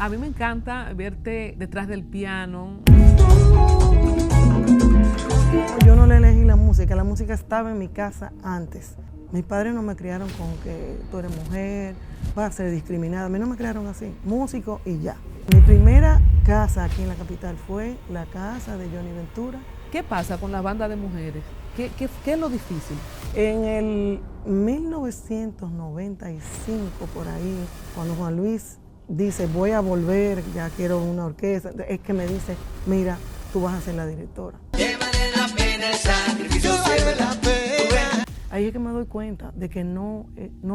A mí me encanta verte detrás del piano. Yo no le elegí la música estaba en mi casa antes. Mis padres no me criaron con que tú eres mujer, vas a ser discriminada. A mí no me criaron así, músico y ya. Mi primera casa aquí en la capital fue la casa de Johnny Ventura. ¿Qué pasa con la banda de mujeres? ¿Qué es lo difícil? En el 1995, por ahí, cuando Juan Luis dice, voy a volver, ya quiero una orquesta, es que me dice, mira, tú vas a ser la directora. Ahí es que me doy cuenta de que no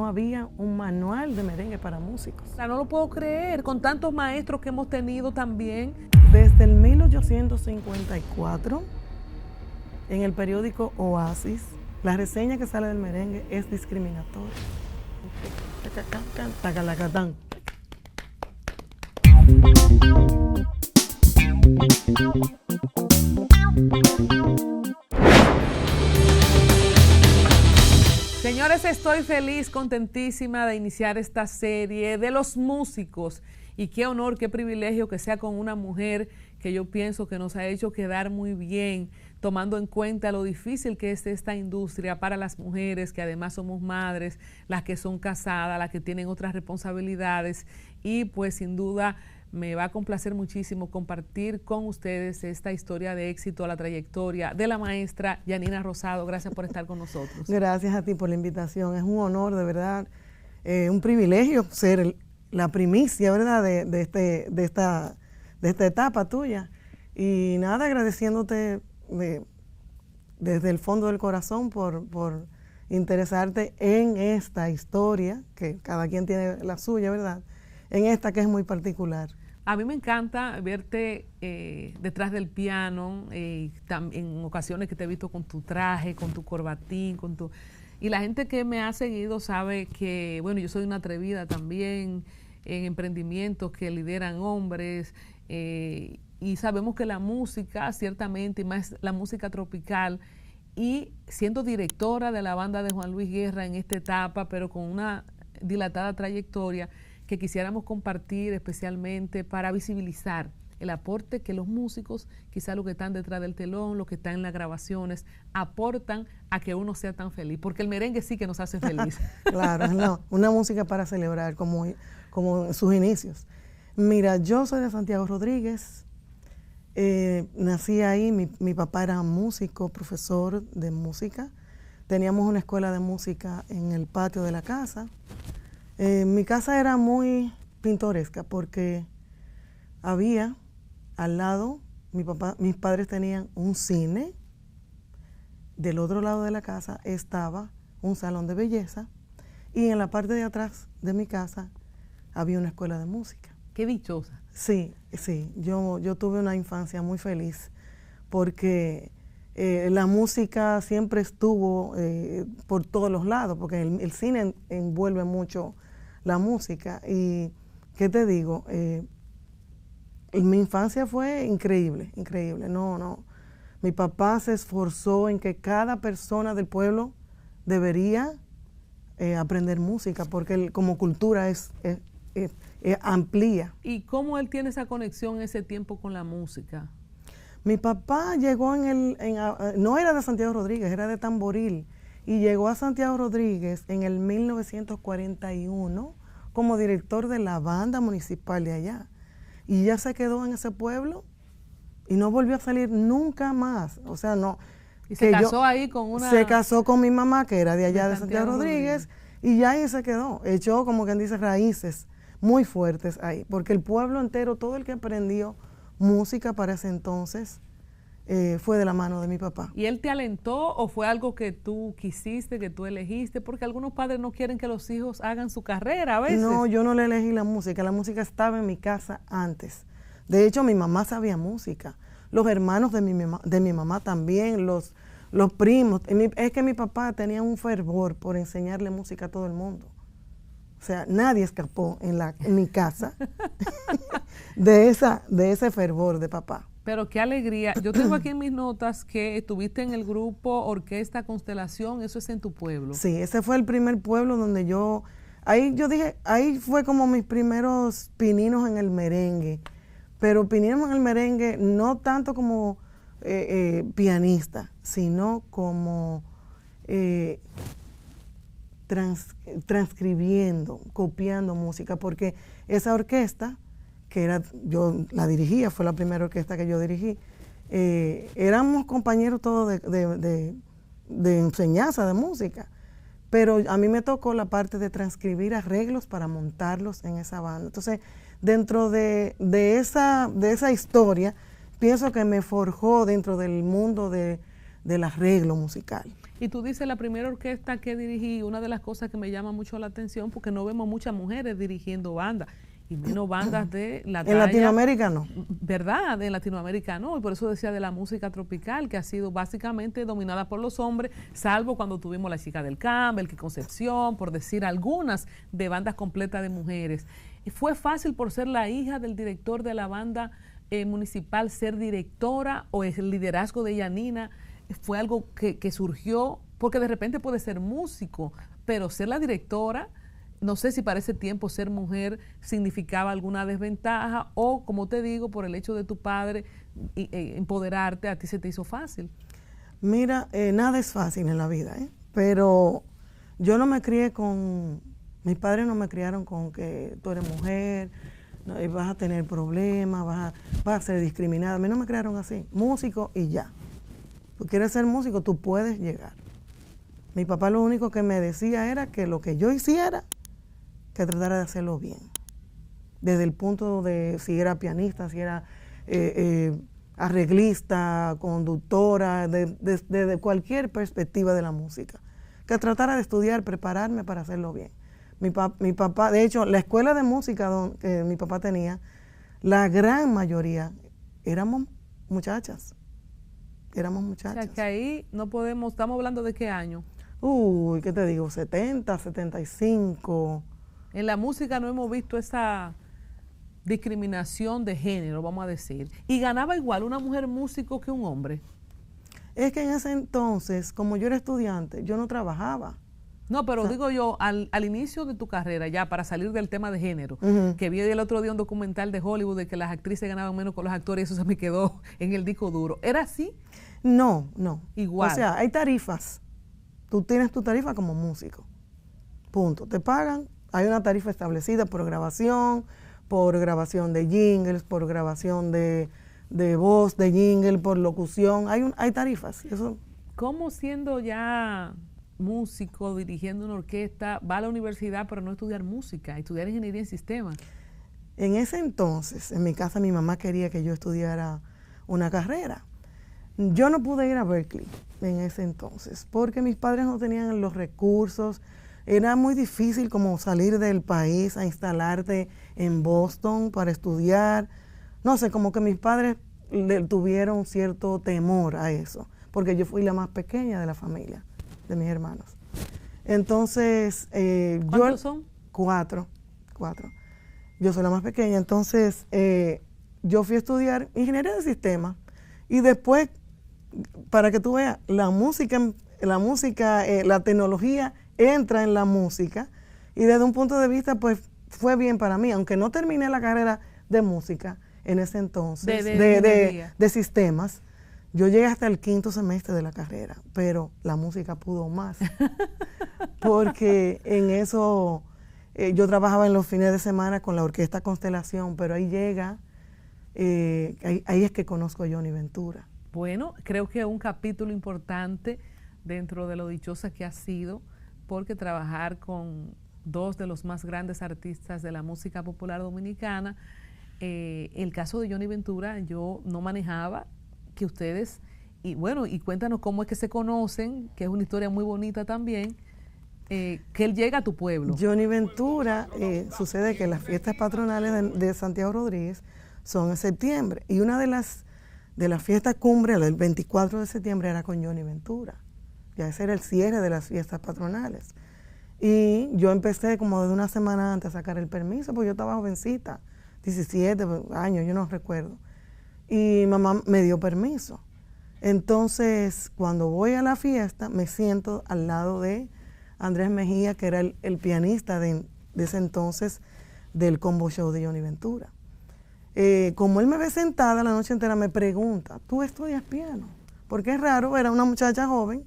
había un manual de merengue para músicos. O sea, no lo puedo creer, con tantos maestros que hemos tenido también. Desde el 1854, en el periódico Oasis, la reseña que sale del merengue es discriminatoria. Tacalacatán. Señores, estoy feliz, contentísima de iniciar esta serie de los músicos. Y qué honor, qué privilegio que sea con una mujer que yo pienso que nos ha hecho quedar muy bien, tomando en cuenta lo difícil que es esta industria para las mujeres, que además somos madres, las que son casadas, las que tienen otras responsabilidades. Y pues sin duda me va a complacer muchísimo compartir con ustedes esta historia de éxito, la trayectoria de la maestra Yanina Rosado. Gracias por estar con nosotros. Gracias a ti por la invitación. Es un honor, de verdad, un privilegio ser la primicia, ¿verdad?, de esta etapa tuya. Y nada, agradeciéndote desde el fondo del corazón por interesarte en esta historia, que cada quien tiene la suya, ¿verdad?, en esta que es muy particular. A mí me encanta verte detrás del piano, en ocasiones que te he visto con tu traje, con tu corbatín, y la gente que me ha seguido sabe que, bueno, yo soy una atrevida también en emprendimientos que lideran hombres, y sabemos que la música, ciertamente, y más la música tropical, y siendo directora de la banda de Juan Luis Guerra en esta etapa, pero con una dilatada trayectoria, que quisiéramos compartir especialmente para visibilizar el aporte que los músicos, quizá los que están detrás del telón, los que están en las grabaciones, aportan a que uno sea tan feliz, porque el merengue sí que nos hace feliz. Claro, no, una música para celebrar, como en sus inicios. Mira, yo soy de Santiago Rodríguez, nací ahí, mi papá era músico, profesor de música, teníamos una escuela de música en el patio de la casa. Mi casa era muy pintoresca porque había al lado, mis padres tenían un cine, del otro lado de la casa estaba un salón de belleza y en la parte de atrás de mi casa había una escuela de música. Qué dichosa. Sí, yo tuve una infancia muy feliz porque la música siempre estuvo por todos los lados, porque el cine envuelve mucho la música. Y, ¿qué te digo? Mi infancia fue increíble. No. Mi papá se esforzó en que cada persona del pueblo debería aprender música, porque como cultura es amplia. ¿Y cómo él tiene esa conexión en ese tiempo con la música? Mi papá llegó no era de Santiago Rodríguez, era de Tamboril, y llegó a Santiago Rodríguez en el 1941 como director de la banda municipal de allá. Y ya se quedó en ese pueblo y no volvió a salir nunca más. O sea, no. ¿Y se casó ahí con una...? Se casó con mi mamá, que era de allá de Santiago Rodríguez, y ya ahí se quedó. Echó, como quien dice, raíces muy fuertes ahí, porque el pueblo entero, todo el que aprendió música para ese entonces, fue de la mano de mi papá. ¿Y él te alentó o fue algo que tú quisiste, que tú elegiste? Porque algunos padres no quieren que los hijos hagan su carrera a veces. No, yo no le elegí la música estaba en mi casa antes. De hecho, mi mamá sabía música, los hermanos de mi mamá también, los primos. Es que mi papá tenía un fervor por enseñarle música a todo el mundo. O sea, nadie escapó en mi casa de ese fervor de papá. Pero qué alegría. Yo tengo aquí en mis notas que estuviste en el grupo Orquesta Constelación, eso es en tu pueblo. Sí, ese fue el primer pueblo donde yo ahí yo dije, ahí fue como mis primeros pininos en el merengue, pero pininos en el merengue no tanto como pianista, sino como transcribiendo, copiando música, porque esa orquesta, que era, yo la dirigía, fue la primera orquesta que yo dirigí, éramos compañeros todos de enseñanza de música, pero a mí me tocó la parte de transcribir arreglos para montarlos en esa banda. Entonces, dentro de esa historia, pienso que me forjó dentro del mundo del arreglo musical. Y tú dices, la primera orquesta que dirigí, una de las cosas que me llama mucho la atención, porque no vemos muchas mujeres dirigiendo bandas, y menos bandas de la talla. En Latinoamérica no. ¿Verdad? En Latinoamérica no, y por eso decía de la música tropical, que ha sido básicamente dominada por los hombres, salvo cuando tuvimos La Chica del Campo, El Que Concepción, por decir algunas de bandas completas de mujeres. ¿Y fue fácil por ser la hija del director de la banda municipal ser directora, o el liderazgo de Yanina fue algo que surgió? Porque de repente puede ser músico, pero ser la directora, no sé si para ese tiempo ser mujer significaba alguna desventaja, o como te digo, por el hecho de tu padre empoderarte, a ti se te hizo fácil. Mira, nada es fácil en la vida, pero yo no me crié mis padres no me criaron con que tú eres mujer, no, vas a tener problemas, vas a ser discriminada. A mí no me criaron así, músico y ya. Tú quieres ser músico, tú puedes llegar. Mi papá lo único que me decía era que lo que yo hiciera, que tratara de hacerlo bien. Desde el punto de si era pianista, si era arreglista, conductora, desde cualquier perspectiva de la música. Que tratara de estudiar, prepararme para hacerlo bien. Mi papá, de hecho, la escuela de música que mi papá tenía, la gran mayoría éramos muchachas. Éramos muchachas. O sea, que ahí no podemos, estamos hablando de qué año. Uy, ¿qué te digo? 70, 75. En la música no hemos visto esa discriminación de género, vamos a decir. ¿Y ganaba igual una mujer músico que un hombre? Es que en ese entonces, como yo era estudiante, yo no trabajaba. No, pero digo yo, al inicio de tu carrera, ya para salir del tema de género, que vi el otro día un documental de Hollywood de que las actrices ganaban menos que los actores, y eso se me quedó en el disco duro. ¿Era así? No. Igual. O sea, hay tarifas. Tú tienes tu tarifa como músico. Punto. Te pagan. Hay una tarifa establecida por grabación de jingles, por grabación de voz, de jingle, por locución. Hay tarifas. Eso. ¿Cómo siendo ya músico, dirigiendo una orquesta, va a la universidad pero no estudiar música, estudiar ingeniería en sistemas? En ese entonces, en mi casa, mi mamá quería que yo estudiara una carrera. Yo no pude ir a Berkeley en ese entonces porque mis padres no tenían los recursos. Era muy difícil como salir del país a instalarte en Boston para estudiar. No sé, como que mis padres tuvieron cierto temor a eso, porque yo fui la más pequeña de la familia, de mis hermanos. Entonces, ¿cuántos son? Cuatro. Yo soy la más pequeña, entonces yo fui a estudiar ingeniería de sistemas y después, para que tú veas, la tecnología entra en la música y desde un punto de vista pues fue bien para mí, aunque no terminé la carrera de música en ese entonces, de sistemas. Yo llegué hasta el 5º semestre de la carrera, pero la música pudo más, porque en eso yo trabajaba en los fines de semana con la Orquesta Constelación, pero ahí es que conozco a Johnny Ventura. Bueno, creo que un capítulo importante dentro de lo dichosa que ha sido, porque trabajar con dos de los más grandes artistas de la música popular dominicana, el caso de Johnny Ventura, yo no manejaba que ustedes, y bueno, y cuéntanos cómo es que se conocen, que es una historia muy bonita también, que él llega a tu pueblo. Johnny Ventura, sucede que las fiestas patronales de Santiago Rodríguez son en septiembre, y una de las fiestas cumbre, el 24 de septiembre, era con Johnny Ventura. Ya ese era el cierre de las fiestas patronales. Y yo empecé como desde una semana antes a sacar el permiso, porque yo estaba jovencita, 17 años, yo no recuerdo. Y mamá me dio permiso. Entonces, cuando voy a la fiesta, me siento al lado de Andrés Mejía, que era el pianista de de ese entonces del combo show de Johnny Ventura. Como él me ve sentada la noche entera, me pregunta, ¿tú estudias piano? Porque es raro, era una muchacha joven,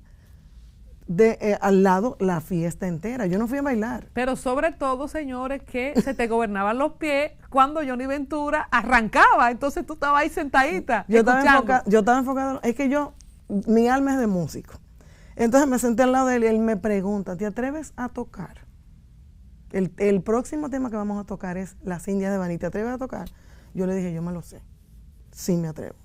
al lado la fiesta entera. Yo no fui a bailar. Pero sobre todo, señores, que se te gobernaban los pies cuando Johnny Ventura arrancaba. Entonces tú estabas ahí sentadita. Yo estaba enfocada. Es que mi alma es de músico. Entonces me senté al lado de él y él me pregunta, ¿te atreves a tocar? El próximo tema que vamos a tocar es Las Indias de Baní. ¿Te atreves a tocar? Yo le dije, yo me lo sé. Sí me atrevo.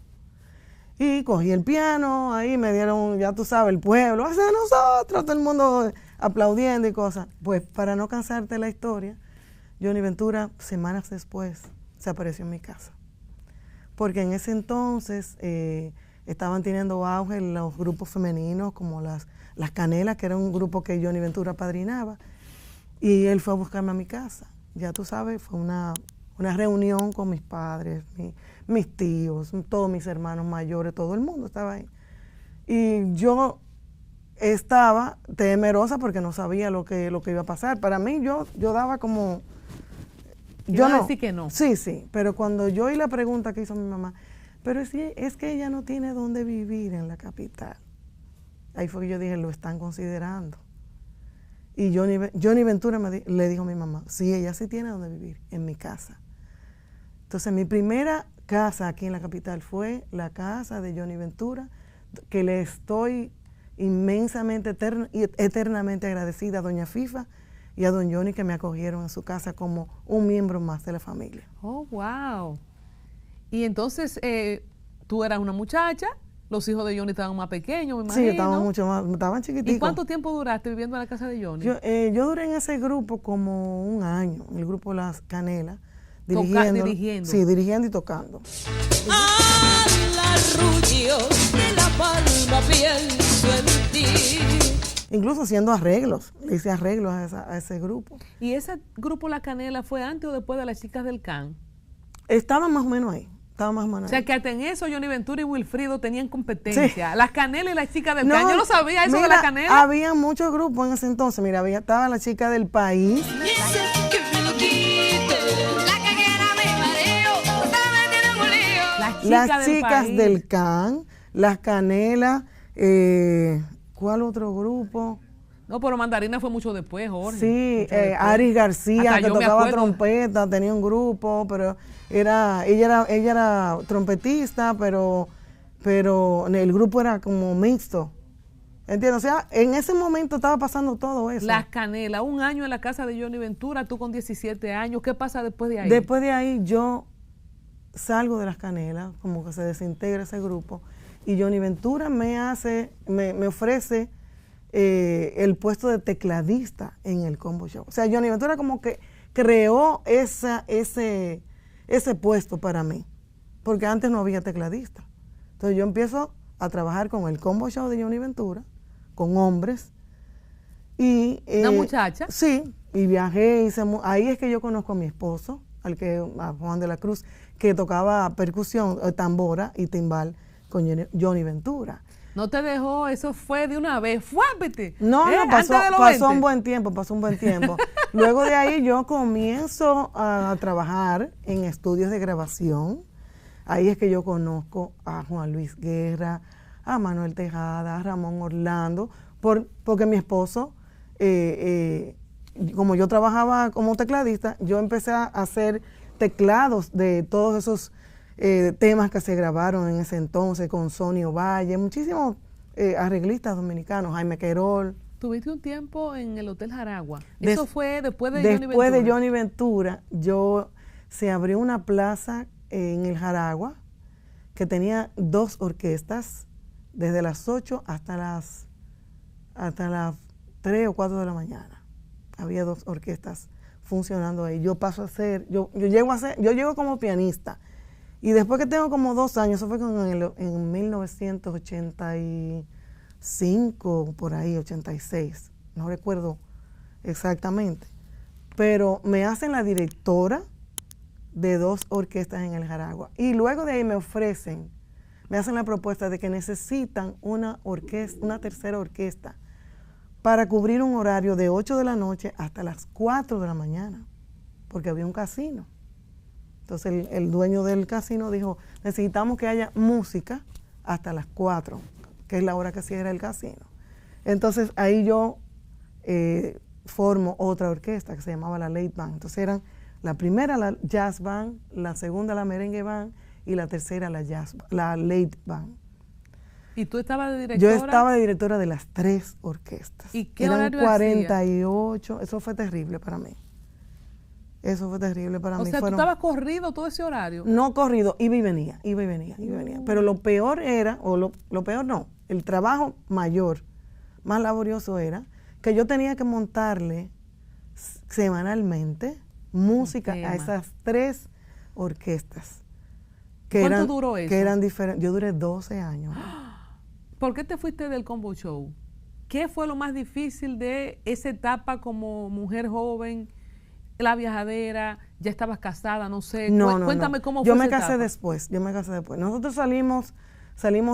Y cogí el piano, ahí me dieron, ya tú sabes, el pueblo, hacia nosotros, todo el mundo aplaudiendo y cosas. Pues para no cansarte la historia, Johnny Ventura, semanas después, se apareció en mi casa. Porque en ese entonces estaban teniendo auge los grupos femeninos como las Canelas, que era un grupo que Johnny Ventura padrinaba. Y él fue a buscarme a mi casa. Ya tú sabes, fue una reunión con mis padres, mis tíos, todos mis hermanos mayores, todo el mundo estaba ahí. Y yo estaba temerosa porque no sabía lo que iba a pasar. Para mí, yo daba como... Yo no decir que no. Sí, pero cuando yo oí la pregunta que hizo mi mamá, pero es que ella no tiene dónde vivir en la capital. Ahí fue que yo dije, lo están considerando. Y Johnny Ventura le dijo a mi mamá, sí, ella sí tiene dónde vivir, en mi casa. Entonces, mi primera casa aquí en la capital fue la casa de Johnny Ventura, que le estoy inmensamente y eternamente agradecida a doña Fifa y a don Johnny, que me acogieron en su casa como un miembro más de la familia. Oh, wow. Y entonces, tú eras una muchacha, los hijos de Johnny estaban más pequeños, me imagino. Sí, estaban chiquiticos. ¿Y cuánto tiempo duraste viviendo en la casa de Johnny? Yo duré en ese grupo como un año, en el grupo Las Canelas. Dirigiendo. Sí, dirigiendo y tocando. Al arrullo de la palma pienso en ti. Incluso haciendo arreglos, le hice arreglos a ese grupo. ¿Y ese grupo La Canela fue antes o después de Las Chicas del Can? Estaba más o menos ahí. O sea, que hasta en eso Johnny Ventura y Wilfrido tenían competencia. Sí. Las Canelas y Las Chicas del Can. Yo no sabía eso de La Canela. Había muchos grupos en ese entonces. Mira, estaba La Chica del País. Las Chicas del Can, Las Canelas, ¿cuál otro grupo? No, pero Mandarina fue mucho después, Jorge. Sí, Aris García, que tocaba trompeta, tenía un grupo, pero ella era trompetista, pero el grupo era como mixto. ¿Entiendes? O sea, en ese momento estaba pasando todo eso. Las Canelas, un año en la casa de Johnny Ventura, tú con 17 años. ¿Qué pasa después de ahí? Después de ahí yo salgo de Las Canelas, como que se desintegra ese grupo, y Johnny Ventura me ofrece el puesto de tecladista en el combo show. O sea, Johnny Ventura como que creó ese puesto para mí, porque antes no había tecladista. Entonces yo empiezo a trabajar con el combo show de Johnny Ventura, con hombres. Y, ¿una muchacha? Sí, y viajé, ahí es que yo conozco a mi esposo, a Juan de la Cruz, que tocaba percusión, tambora y timbal con Johnny Ventura. ¿No te dejó? Eso fue de una vez. ¡Fuápete! No, pasó un buen tiempo. Luego de ahí yo comienzo a trabajar en estudios de grabación. Ahí es que yo conozco a Juan Luis Guerra, a Manuel Tejada, a Ramón Orlando, porque mi esposo, como yo trabajaba como tecladista, yo empecé a hacer teclados de todos esos temas que se grabaron en ese entonces con Sonio Valle, muchísimos arreglistas dominicanos, Jaime Querol. Tuviste un tiempo en el Hotel Jaragua. ¿Eso fue después de Johnny Ventura? Después de Johnny Ventura, se abrió una plaza en el Jaragua que tenía 2 orquestas desde las 8 hasta las 3 o 4 de la mañana. Había 2 orquestas funcionando ahí. Yo llego como pianista. Y después que tengo como 2 años, eso fue en 1985, por ahí, 86, no recuerdo exactamente. Pero me hacen la directora de 2 orquestas en el Jaragua. Y luego de ahí me hacen la propuesta de que necesitan una tercera orquesta, para cubrir un horario de 8 de la noche hasta las 4 de la mañana, porque había un casino. Entonces el dueño del casino dijo, necesitamos que haya música hasta las 4, que es la hora que cierra el casino. Entonces ahí yo formo otra orquesta que se llamaba la Late Band. Entonces eran la primera la Jazz Band, la segunda la Merengue Band y la tercera la Late Band. ¿Y tú estabas de directora? Yo estaba de directora de las 3 orquestas. ¿Y qué eran horario 48, eso fue terrible para mí. Eso fue terrible para mí. O sea, ¿tú estabas corrido todo ese horario? No corrido, iba y venía. Pero lo peor era, lo peor no, el trabajo mayor, más laborioso era, que yo tenía que montarle semanalmente música a esas 3 orquestas. ¿Cuánto duró eso? Que eran diferentes. Yo duré 12 años. ¿Por qué te fuiste del Combo Show? ¿Qué fue lo más difícil de esa etapa como mujer joven, la viajadera, ya estabas casada, no sé? Cuéntame cómo fue Yo esa me casé etapa. después. Nosotros salimos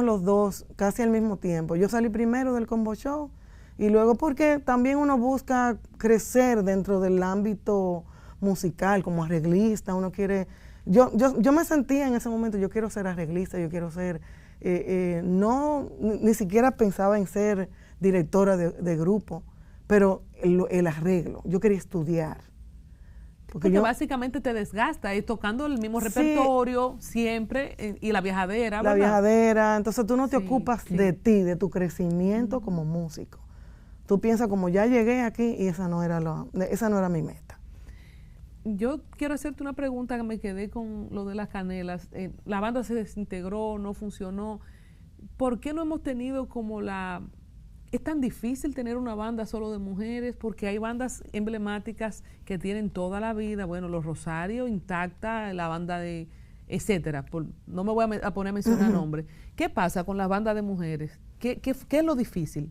los dos casi al mismo tiempo. Yo salí primero del Combo Show y luego porque también uno busca crecer dentro del ámbito musical como arreglista, uno quiere... Yo me sentía en ese momento, yo quiero ser arreglista, yo quiero ser... ni siquiera pensaba en ser directora de grupo, pero el arreglo, yo quería estudiar. Porque básicamente te desgasta, tocando el mismo repertorio siempre, y la viajadera, ¿verdad? La viajadera, entonces tú no te ocupas de ti, de tu crecimiento como músico. Tú piensas como ya llegué aquí y esa no era mi meta. Yo quiero hacerte una pregunta que me quedé con lo de las canelas. La banda se desintegró, no funcionó. ¿Por qué no hemos tenido como es tan difícil tener una banda solo de mujeres? Porque hay bandas emblemáticas que tienen toda la vida. Bueno, Los Rosarios, intacta, la banda de etcétera. No me voy a poner a mencionar nombres. ¿Qué pasa con las bandas de mujeres? ¿Qué es lo difícil?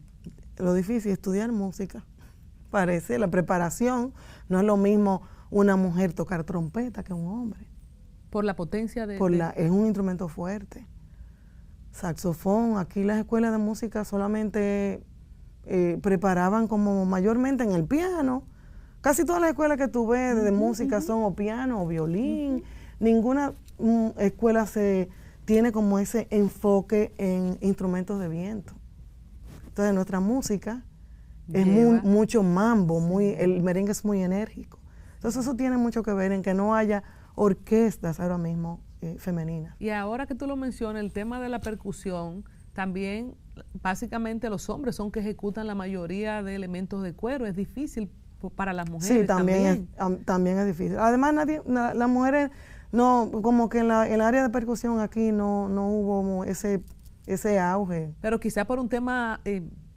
Lo difícil es estudiar música. Parece, la preparación no es lo mismo una mujer tocar trompeta que un hombre. Por la potencia es un instrumento fuerte. Saxofón, aquí las escuelas de música solamente preparaban como mayormente en el piano. Casi todas las escuelas que tú ves de música son o piano o violín. Ninguna escuela tiene como ese enfoque en instrumentos de viento. Entonces nuestra música es mucho mambo, el merengue es muy enérgico. Entonces eso tiene mucho que ver en que no haya orquestas ahora mismo femeninas. Y ahora que tú lo mencionas, el tema de la percusión, también básicamente los hombres son que ejecutan la mayoría de elementos de cuero. Es difícil para las mujeres. Sí, también es difícil. Además, las mujeres, no, como que en el área de percusión aquí no hubo ese auge. Pero quizá por un tema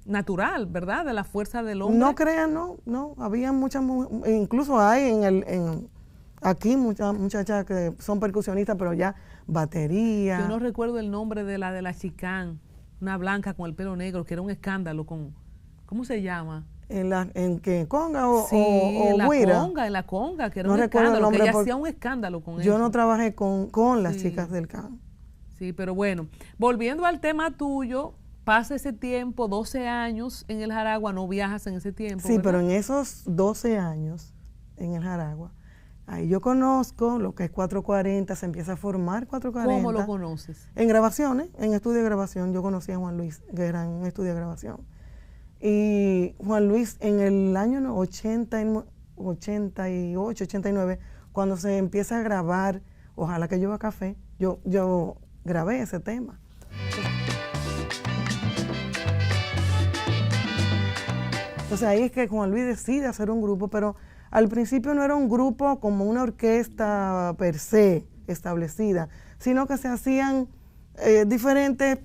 natural, ¿verdad? De la fuerza del hombre. No crean, no. Había muchas mujeres, incluso hay aquí muchas muchachas que son percusionistas, pero ya batería. Yo no recuerdo el nombre de la chicán, una blanca con el pelo negro, que era un escándalo ¿cómo se llama? ¿En qué? ¿Conga o guira? En la conga, que era un escándalo, que ella hacía un escándalo con eso. Yo no trabajé con las chicas del can. Sí, pero bueno, volviendo al tema tuyo, pasa ese tiempo, 12 años en el Jaragua, no viajas en ese tiempo, Sí, ¿verdad? pero en esos 12 años en el Jaragua, ahí yo conozco lo que es 440, se empieza a formar 440. ¿Cómo lo conoces? En grabaciones, en estudio de grabación. Yo conocí a Juan Luis Guerra en un estudio de grabación. Y Juan Luis en el año 88, 89, cuando se empieza a grabar Ojalá que llueva café, yo grabé ese tema. Entonces ahí es que Juan Luis decide hacer un grupo, pero al principio no era un grupo como una orquesta per se establecida, sino que se hacían diferentes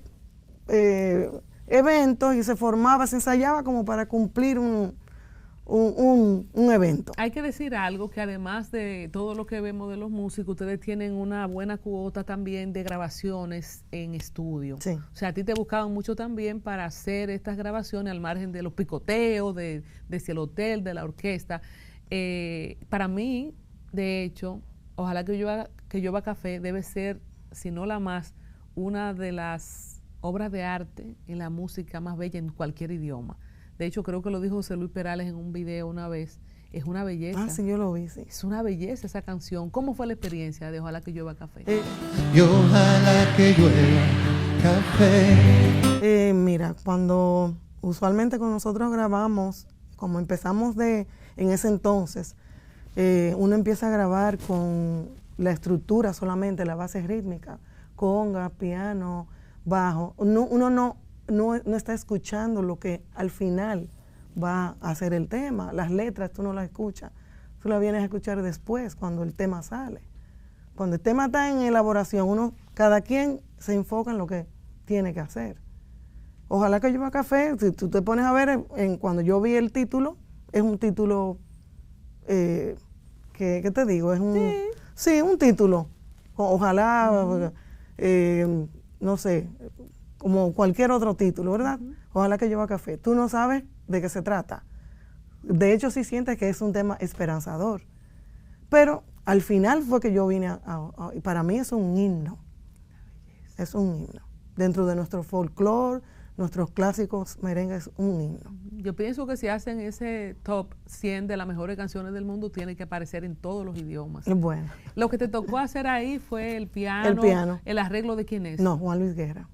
eventos y se ensayaba como para cumplir un evento. Hay que decir algo, que además de todo lo que vemos de los músicos, ustedes tienen una buena cuota también de grabaciones en estudio. Sí. O sea, a ti te buscaban mucho también para hacer estas grabaciones al margen de los picoteos, de si el hotel, de la orquesta. Para mí, de hecho, Ojalá que llueva café debe ser, si no la más, una de las obras de arte en la música más bella en cualquier idioma. De hecho, creo que lo dijo José Luis Perales en un video una vez. Es una belleza. Ah, sí, yo lo vi, sí. Es una belleza esa canción. ¿Cómo fue la experiencia de Ojalá que llueva café? Y ojalá que llueva café. Mira, cuando usualmente con nosotros grabamos, como empezamos en ese entonces, uno empieza a grabar con la estructura solamente, la base rítmica, conga, piano, bajo. Uno no está escuchando lo que al final va a hacer el tema. Las letras tú no las escuchas, tú las vienes a escuchar después, cuando el tema sale. Cuando el tema está en elaboración, cada quien se enfoca en lo que tiene que hacer. Ojalá que llueva café, si tú te pones a ver, cuando yo vi el título, es un título, ¿qué te digo? Es un título. Ojalá, no sé, como cualquier otro título, ¿verdad? Ojalá que llueva café. Tú no sabes de qué se trata. De hecho, sí sientes que es un tema esperanzador. Pero al final fue que yo vine y para mí es un himno. Es un himno. Dentro de nuestro folclore, nuestros clásicos merengues, un himno. Yo pienso que si hacen ese top 100 de las mejores canciones del mundo, tiene que aparecer en todos los idiomas. Bueno. Lo que te tocó hacer ahí fue el piano. El piano. ¿El arreglo de quién es? No, Juan Luis Guerra.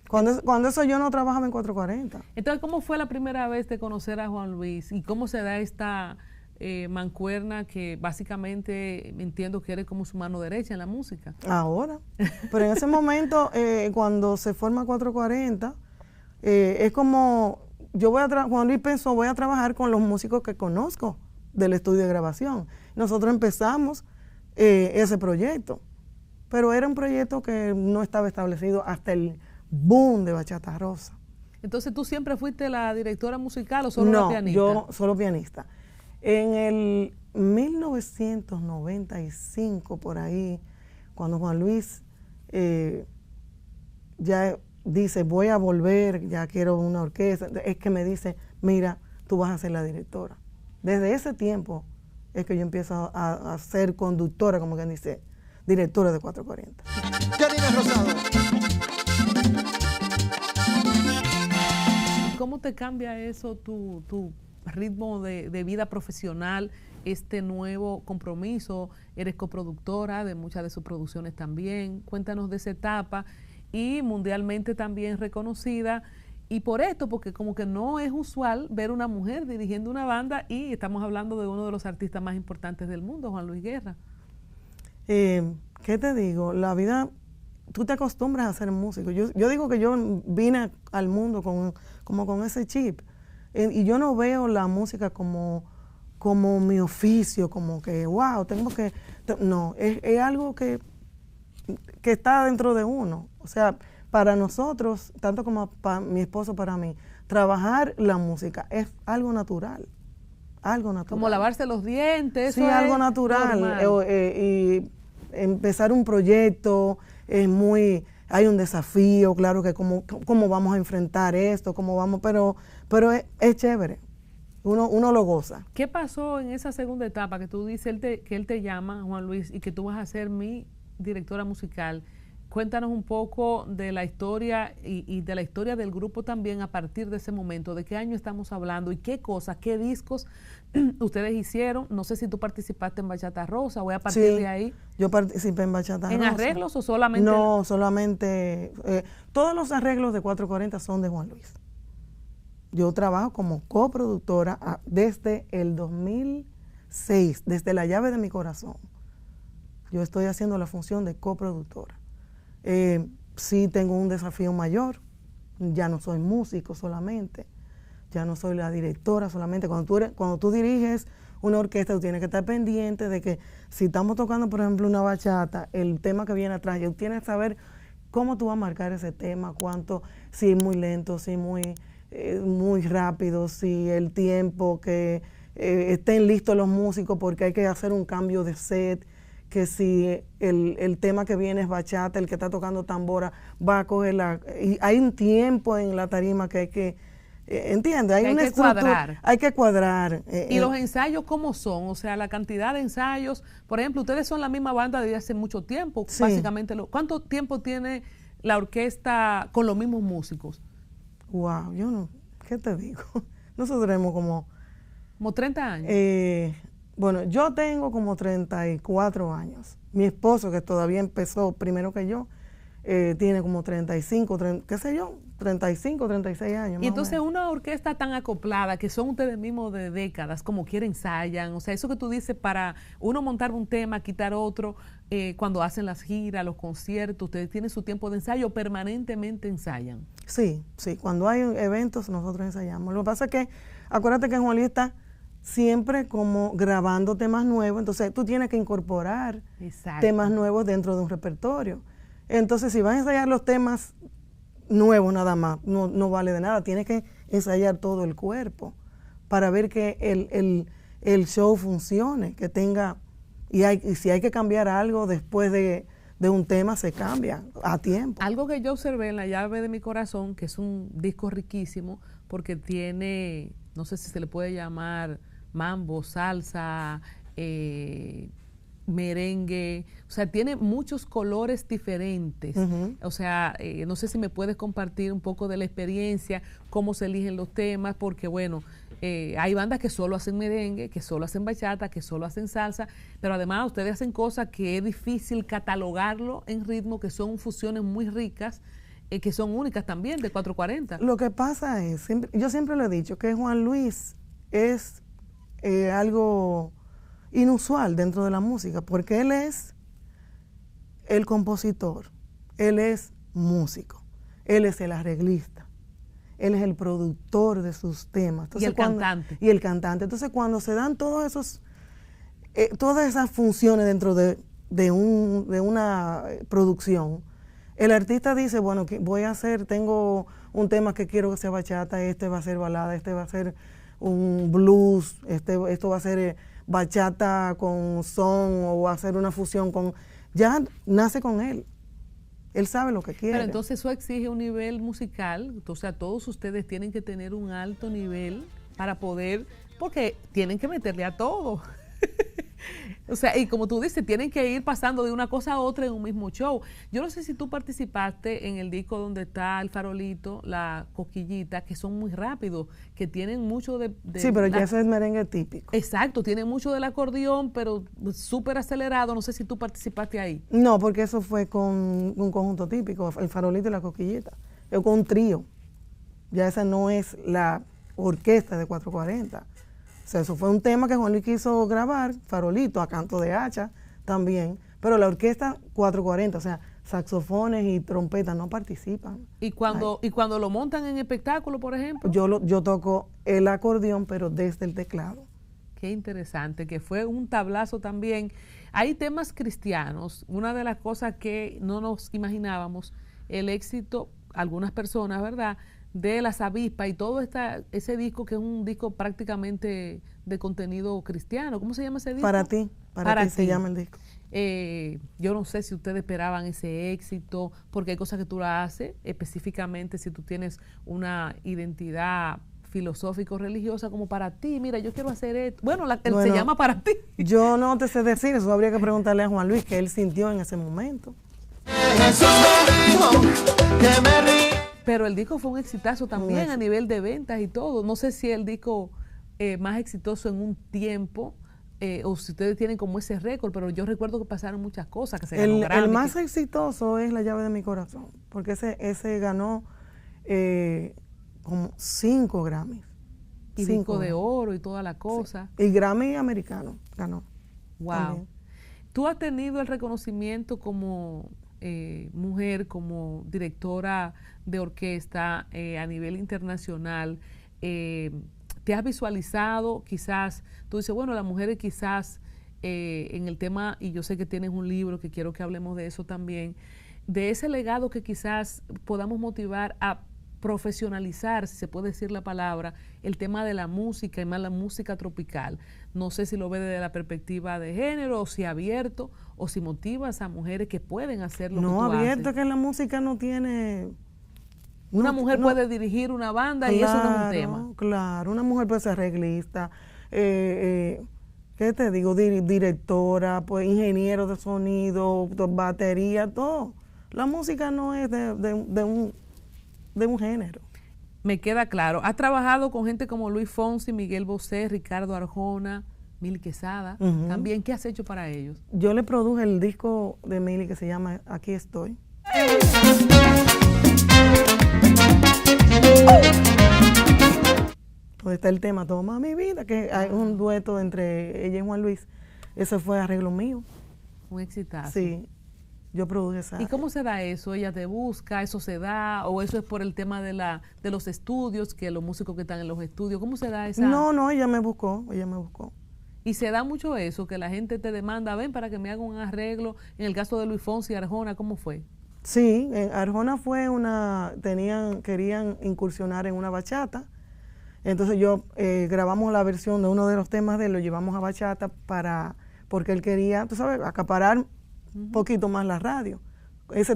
Cuando eso yo no trabajaba en 440. Entonces, ¿cómo fue la primera vez de conocer a Juan Luis? ¿Y cómo se da esta mancuerna que básicamente entiendo que eres como su mano derecha en la música? Ahora. Pero en ese momento, cuando se forma 440, es como, Juan Luis pensó, voy a trabajar con los músicos que conozco del estudio de grabación. Nosotros empezamos ese proyecto, pero era un proyecto que no estaba establecido hasta el boom de Bachata Rosa. Entonces, ¿tú siempre fuiste la directora musical o solo la pianista? No, yo solo pianista. En el 1995, por ahí, cuando Juan Luis ya dice, voy a volver, ya quiero una orquesta, es que me dice, mira, tú vas a ser la directora. Desde ese tiempo es que yo empiezo a ser conductora, como quien dice, directora de 440. Janina Rosado. ¿Cómo te cambia eso tu ritmo de vida profesional, este nuevo compromiso? Eres coproductora de muchas de sus producciones también. Cuéntanos de esa etapa y mundialmente también reconocida. Y por esto, porque como que no es usual ver una mujer dirigiendo una banda y estamos hablando de uno de los artistas más importantes del mundo, Juan Luis Guerra. ¿Qué te digo? La vida, tú te acostumbras a ser músico. Yo digo que yo vine al mundo como con ese chip. Y yo no veo la música como mi oficio, como que, wow, tengo que... No, es algo que está dentro de uno. O sea, para nosotros, tanto como para mi esposo, para mí, trabajar la música es algo natural. Algo natural. Como lavarse los dientes. Sí, eso algo es natural. Y empezar un proyecto es muy... Hay un desafío, claro, que cómo vamos a enfrentar esto, pero es chévere. Uno lo goza. ¿Qué pasó en esa segunda etapa que tú dices que él te llama, Juan Luis, y que tú vas a ser mi directora musical? Cuéntanos un poco de la historia y de la historia del grupo también a partir de ese momento. ¿De qué año estamos hablando y qué cosas, qué discos ustedes hicieron? No sé si tú participaste en Bachata Rosa o a partir de ahí. Yo participé en Bachata Rosa. ¿En arreglos o solamente? No, solamente. Todos los arreglos de 440 son de Juan Luis. Yo trabajo como coproductora desde el 2006, desde La Llave de mi Corazón. Yo estoy haciendo la función de coproductora. Sí tengo un desafío mayor, ya no soy músico solamente, ya no soy la directora solamente. Cuando tú diriges una orquesta, tú tienes que estar pendiente de que si estamos tocando, por ejemplo, una bachata, el tema que viene atrás, tú tienes que saber cómo tú vas a marcar ese tema, si es muy lento, si muy rápido, si el tiempo, que estén listos los músicos porque hay que hacer un cambio de set, que si el tema que viene es bachata, el que está tocando tambora va a coger y hay un tiempo en la tarima que hay que, ¿entiendes? Hay una estructura, cuadrar. Hay que cuadrar. ¿Y los ensayos cómo son? O sea, la cantidad de ensayos. Por ejemplo, ustedes son la misma banda desde hace mucho tiempo, sí. Básicamente. ¿Cuánto tiempo tiene la orquesta con los mismos músicos? Wow, yo no... ¿qué te digo? Nosotros tenemos como... Como 30 años. Bueno, yo tengo como 34 años. Mi esposo, que todavía empezó primero que yo, tiene como 35, qué sé yo, 35, 36 años. Y entonces una orquesta tan acoplada, que son ustedes mismos de décadas, como quiera ensayan, o sea, eso que tú dices, para uno montar un tema, quitar otro, cuando hacen las giras, los conciertos, ustedes tienen su tiempo de ensayo, permanentemente ensayan. Sí, sí, cuando hay eventos nosotros ensayamos. Lo que pasa es que, acuérdate que Juan Luis está siempre como grabando temas nuevos, entonces tú tienes que incorporar temas nuevos dentro de un repertorio. Entonces, si vas a ensayar los temas nuevos nada más, no vale de nada, tienes que ensayar todo el cuerpo para ver que el show funcione, que tenga, y si hay que cambiar algo después de un tema, se cambia a tiempo. Algo que yo observé en La llave de mi corazón, que es un disco riquísimo, porque tiene, no sé si se le puede llamar mambo, salsa, merengue, o sea, tiene muchos colores diferentes. O sea, no sé si me puedes compartir un poco de la experiencia, cómo se eligen los temas, porque bueno, hay bandas que solo hacen merengue, que solo hacen bachata, que solo hacen salsa, pero además ustedes hacen cosas que es difícil catalogarlo en ritmo, que son fusiones muy ricas, que son únicas también de 440. Lo que pasa es, yo siempre lo he dicho, que Juan Luis es algo inusual dentro de la música, porque él es el compositor, él es músico, él es el arreglista, él es el productor de sus temas. Entonces, y el cantante. Y el cantante. Entonces, cuando se dan todos esos, todas esas funciones dentro de una producción, el artista dice, bueno, voy a hacer, tengo un tema que quiero que sea bachata, este va a ser balada, este va a ser un blues, esto va a ser bachata con son, o va a ser una fusión con... Ya nace con él. Él sabe lo que quiere. Pero entonces eso exige un nivel musical, o sea, todos ustedes tienen que tener un alto nivel para poder, porque tienen que meterle a todo. O sea, y como tú dices, tienen que ir pasando de una cosa a otra en un mismo show. Yo no sé si tú participaste en el disco donde está el farolito, la coquillita, que son muy rápidos, que tienen mucho de sí, pero ya ese es merengue típico. Exacto, tienen mucho del acordeón, pero súper acelerado. No sé si tú participaste ahí. No, porque eso fue con un conjunto típico, el farolito y la coquillita. Yo con un trío. Ya esa no es la orquesta de 440. O sea, eso fue un tema que Juan Luis quiso grabar, farolito, a canto de hacha también, pero la orquesta 440, o sea, saxofones y trompetas no participan. ¿Y cuando lo montan en espectáculo, por ejemplo? Yo toco el acordeón, pero desde el teclado. Qué interesante, que fue un tablazo también. Hay temas cristianos, una de las cosas que no nos imaginábamos, el éxito, algunas personas, ¿verdad?, de Las Avispas y todo ese disco, que es un disco prácticamente de contenido cristiano. ¿Cómo se llama ese disco? Para ti se llama el disco. Yo no sé si ustedes esperaban ese éxito, porque hay cosas que tú la haces, específicamente si tú tienes una identidad filosófico-religiosa como para ti, mira, yo quiero hacer esto. Bueno, se llama Para Ti. Yo no te sé decir, eso habría que preguntarle a Juan Luis qué él sintió en ese momento. Jesús me dijo que me ríe. Pero el disco fue un exitazo también a nivel de ventas y todo. No sé si el disco más exitoso en un tiempo, o si ustedes tienen como ese récord, pero yo recuerdo que pasaron muchas cosas, que se ganó Grammy. El más exitoso es La llave de mi corazón, porque ese ganó como 5 Grammys. Y disco de oro y toda la cosa. Sí. Y Grammy americano ganó. Wow. También. ¿Tú has tenido el reconocimiento como mujer, como directora de orquesta a nivel internacional? ¿Te has visualizado quizás, tú dices, bueno, las mujeres quizás en el tema, y yo sé que tienes un libro que quiero que hablemos de eso también, de ese legado que quizás podamos motivar a profesionalizar, si se puede decir la palabra, el tema de la música y más la música tropical? No sé si lo ve desde la perspectiva de género, o si abierto, o si motivas a mujeres que pueden hacer lo que tú haces. No, abierto, que la música no tiene... Una mujer puede dirigir una banda, claro, y eso no es un tema. Claro, una mujer puede ser arreglista, ¿qué te digo? Directora, pues ingeniero de sonido, batería, todo. La música no es de un género. Me queda claro. Has trabajado con gente como Luis Fonsi, Miguel Bosé, Ricardo Arjona, Mili Quesada. También, ¿qué has hecho para ellos? Yo le produje el disco de Mili que se llama Aquí Estoy. Donde está el tema Toma mi vida, que hay un dueto entre ella y Juan Luis. Ese fue arreglo mío. Un exitazo. Sí, yo produje esa. ¿Y cómo se da eso? ¿Ella te busca? ¿Eso se da? ¿O eso es por el tema de los estudios, que los músicos que están en los estudios? ¿Cómo se da esa? No, ella me buscó. Y se da mucho eso, que la gente te demanda, ven para que me haga un arreglo. En el caso de Luis Fonsi y Arjona, ¿cómo fue? Sí, Arjona fue querían incursionar en una bachata. Entonces grabamos la versión de uno de los temas de él, lo llevamos a bachata porque él quería, tú sabes, acaparar un poquito más la radio. Esa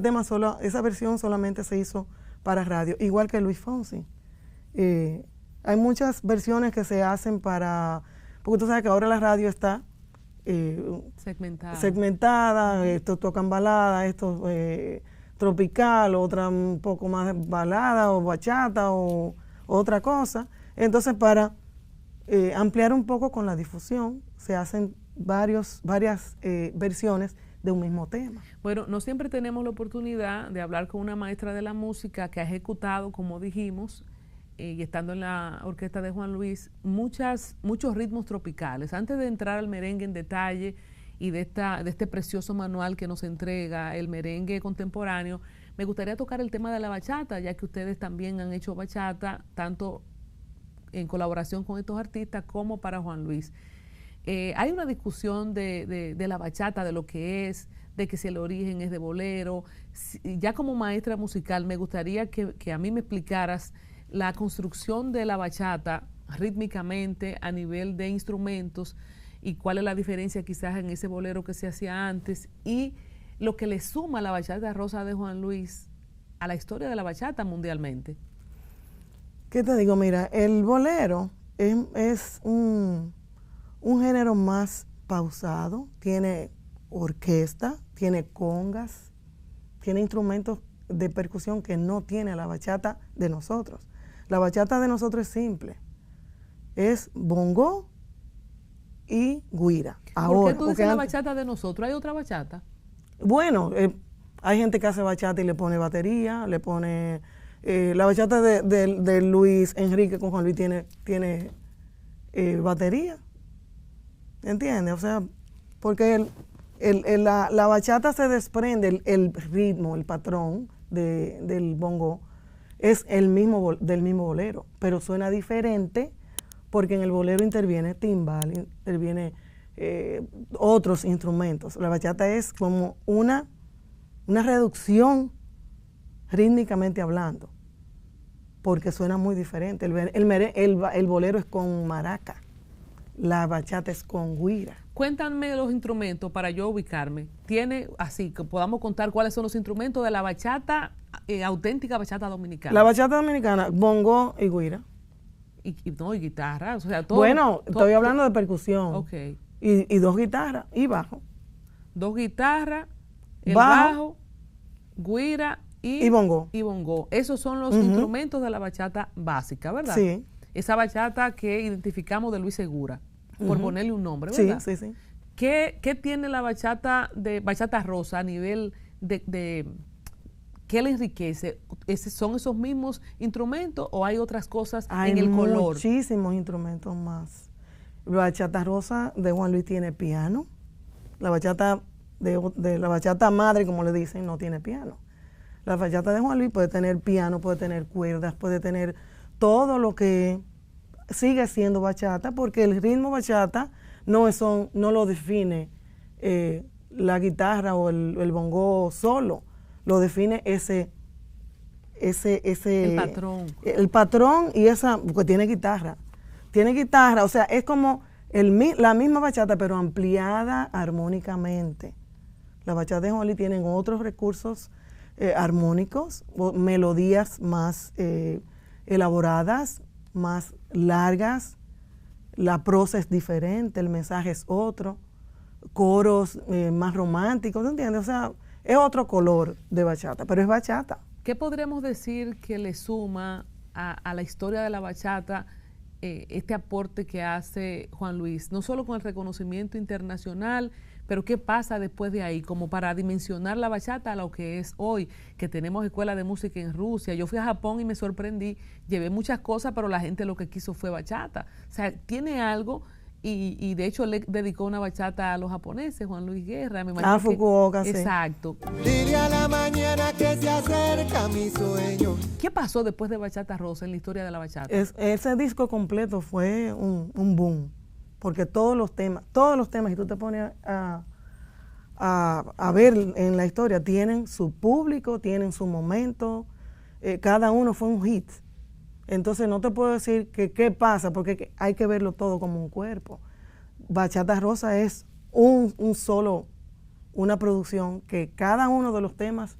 versión solamente se hizo para radio, igual que Luis Fonsi. Hay muchas versiones que se hacen porque tú sabes que ahora la radio está segmentada, estos tocan balada, estos tropical, otra un poco más balada o bachata o otra cosa. Entonces, para ampliar un poco con la difusión, se hacen varias versiones de un mismo tema. Bueno, no siempre tenemos la oportunidad de hablar con una maestra de la música que ha ejecutado, como dijimos, y estando en la orquesta de Juan Luis, muchos ritmos tropicales. Antes de entrar al merengue en detalle y de este precioso manual que nos entrega el merengue contemporáneo, me gustaría tocar el tema de la bachata, ya que ustedes también han hecho bachata, tanto en colaboración con estos artistas como para Juan Luis. Hay una discusión de la bachata, de lo que es, de que si el origen es de bolero. Ya como maestra musical, me gustaría que a mí me explicaras la construcción de la bachata rítmicamente a nivel de instrumentos y cuál es la diferencia quizás en ese bolero que se hacía antes y lo que le suma la bachata rosa de Juan Luis a la historia de la bachata mundialmente. ¿Qué te digo? Mira, el bolero es un género más pausado, tiene orquesta, tiene congas, tiene instrumentos de percusión que no tiene la bachata de nosotros. La bachata de nosotros es simple, es bongo y guira. ¿Por qué tú dices la bachata de nosotros? ¿Hay otra bachata? Bueno, hay gente que hace bachata y le pone batería, le pone... la bachata de Luis Enrique con Juan Luis tiene batería, ¿entiendes? O sea, porque la bachata se desprende, el ritmo, el patrón del bongo es del mismo bolero, pero suena diferente porque en el bolero interviene timbal, interviene otros instrumentos. La bachata es como una reducción rítmicamente hablando, porque suena muy diferente. El bolero es con maraca, la bachata es con guira. Cuéntame los instrumentos para yo ubicarme. Tiene así, que podamos contar cuáles son los instrumentos de la bachata, auténtica bachata dominicana. La bachata dominicana, bongo y guira. Y guitarra, o sea, todo. Bueno, estoy hablando de percusión. Ok. Y dos guitarras y bajo. Dos guitarras, el bajo, guira y bongo. Y bongo. Esos son los instrumentos de la bachata básica, ¿verdad? Sí. Esa bachata que identificamos de Luis Segura, por ponerle un nombre, ¿verdad? Sí, sí, sí. ¿Qué tiene la bachata de bachata rosa a nivel de qué le enriquece? ¿Son esos mismos instrumentos o hay otras cosas en el color? Hay muchísimos instrumentos más. La bachata rosa de Juan Luis tiene piano. La bachata de la bachata madre, como le dicen, no tiene piano. La bachata de Juan Luis puede tener piano, puede tener cuerdas, puede tener todo lo que sigue siendo bachata, porque el ritmo bachata no lo define la guitarra o el bongo solo, lo define ese el patrón. El patrón y porque tiene guitarra, o sea, es como la misma bachata pero ampliada armónicamente. La bachata de Juan Luis tienen otros recursos armónicos, melodías más elaboradas, más largas, la prosa es diferente, el mensaje es otro, coros más románticos, ¿entiendes? O sea, es otro color de bachata, pero es bachata. ¿Qué podríamos decir que le suma a la historia de la bachata este aporte que hace Juan Luis, no solo con el reconocimiento internacional, pero qué pasa después de ahí, como para dimensionar la bachata a lo que es hoy, que tenemos escuelas de música en Rusia. Yo fui a Japón y me sorprendí, llevé muchas cosas, pero la gente lo que quiso fue bachata. O sea, tiene algo, y de hecho le dedicó una bachata a los japoneses, Juan Luis Guerra. Me imagino Fukuoka, sí. Exacto. Dile a la mañana que se acerca mi sueño. ¿Qué pasó después de Bachata Rosa en la historia de la bachata? Ese disco completo fue un boom, porque todos los temas, y tú te pones a ver en la historia, tienen su público, tienen su momento, cada uno fue un hit. Entonces no te puedo decir que qué pasa, porque hay que verlo todo como un cuerpo. Bachata Rosa es una producción que cada uno de los temas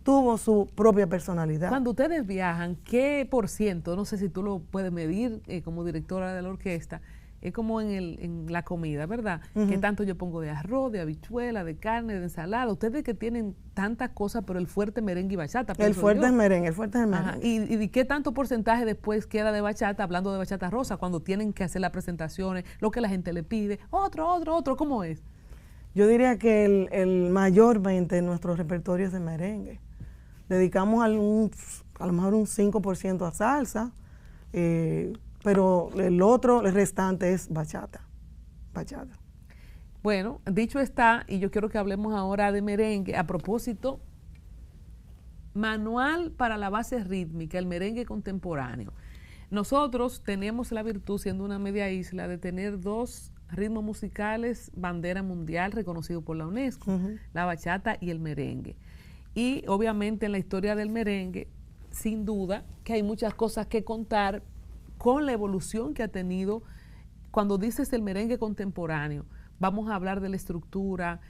tuvo su propia personalidad. Cuando ustedes viajan, ¿qué por ciento? No sé si tú lo puedes medir como directora de la orquesta. Es como en la comida, ¿verdad? ¿Qué tanto yo pongo de arroz, de habichuela, de carne, de ensalada? Ustedes que tienen tantas cosas, pero el fuerte merengue y bachata. El fuerte es merengue. Ajá. ¿Y qué tanto porcentaje después queda de bachata, hablando de Bachata Rosa, cuando tienen que hacer las presentaciones, lo que la gente le pide? Otro, ¿cómo es? Yo diría que el mayormente en nuestro repertorio es de merengue. Dedicamos a lo mejor un 5% a salsa, pero el restante es bachata. Bueno, dicho está, y yo quiero que hablemos ahora de merengue. A propósito, manual para la base rítmica, el merengue contemporáneo. Nosotros tenemos la virtud, siendo una media isla, de tener 2 ritmos musicales bandera mundial reconocidos por la UNESCO, la bachata y el merengue. Y obviamente en la historia del merengue, sin duda que hay muchas cosas que contar con la evolución que ha tenido. Cuando dices el merengue contemporáneo, vamos a hablar de la estructura,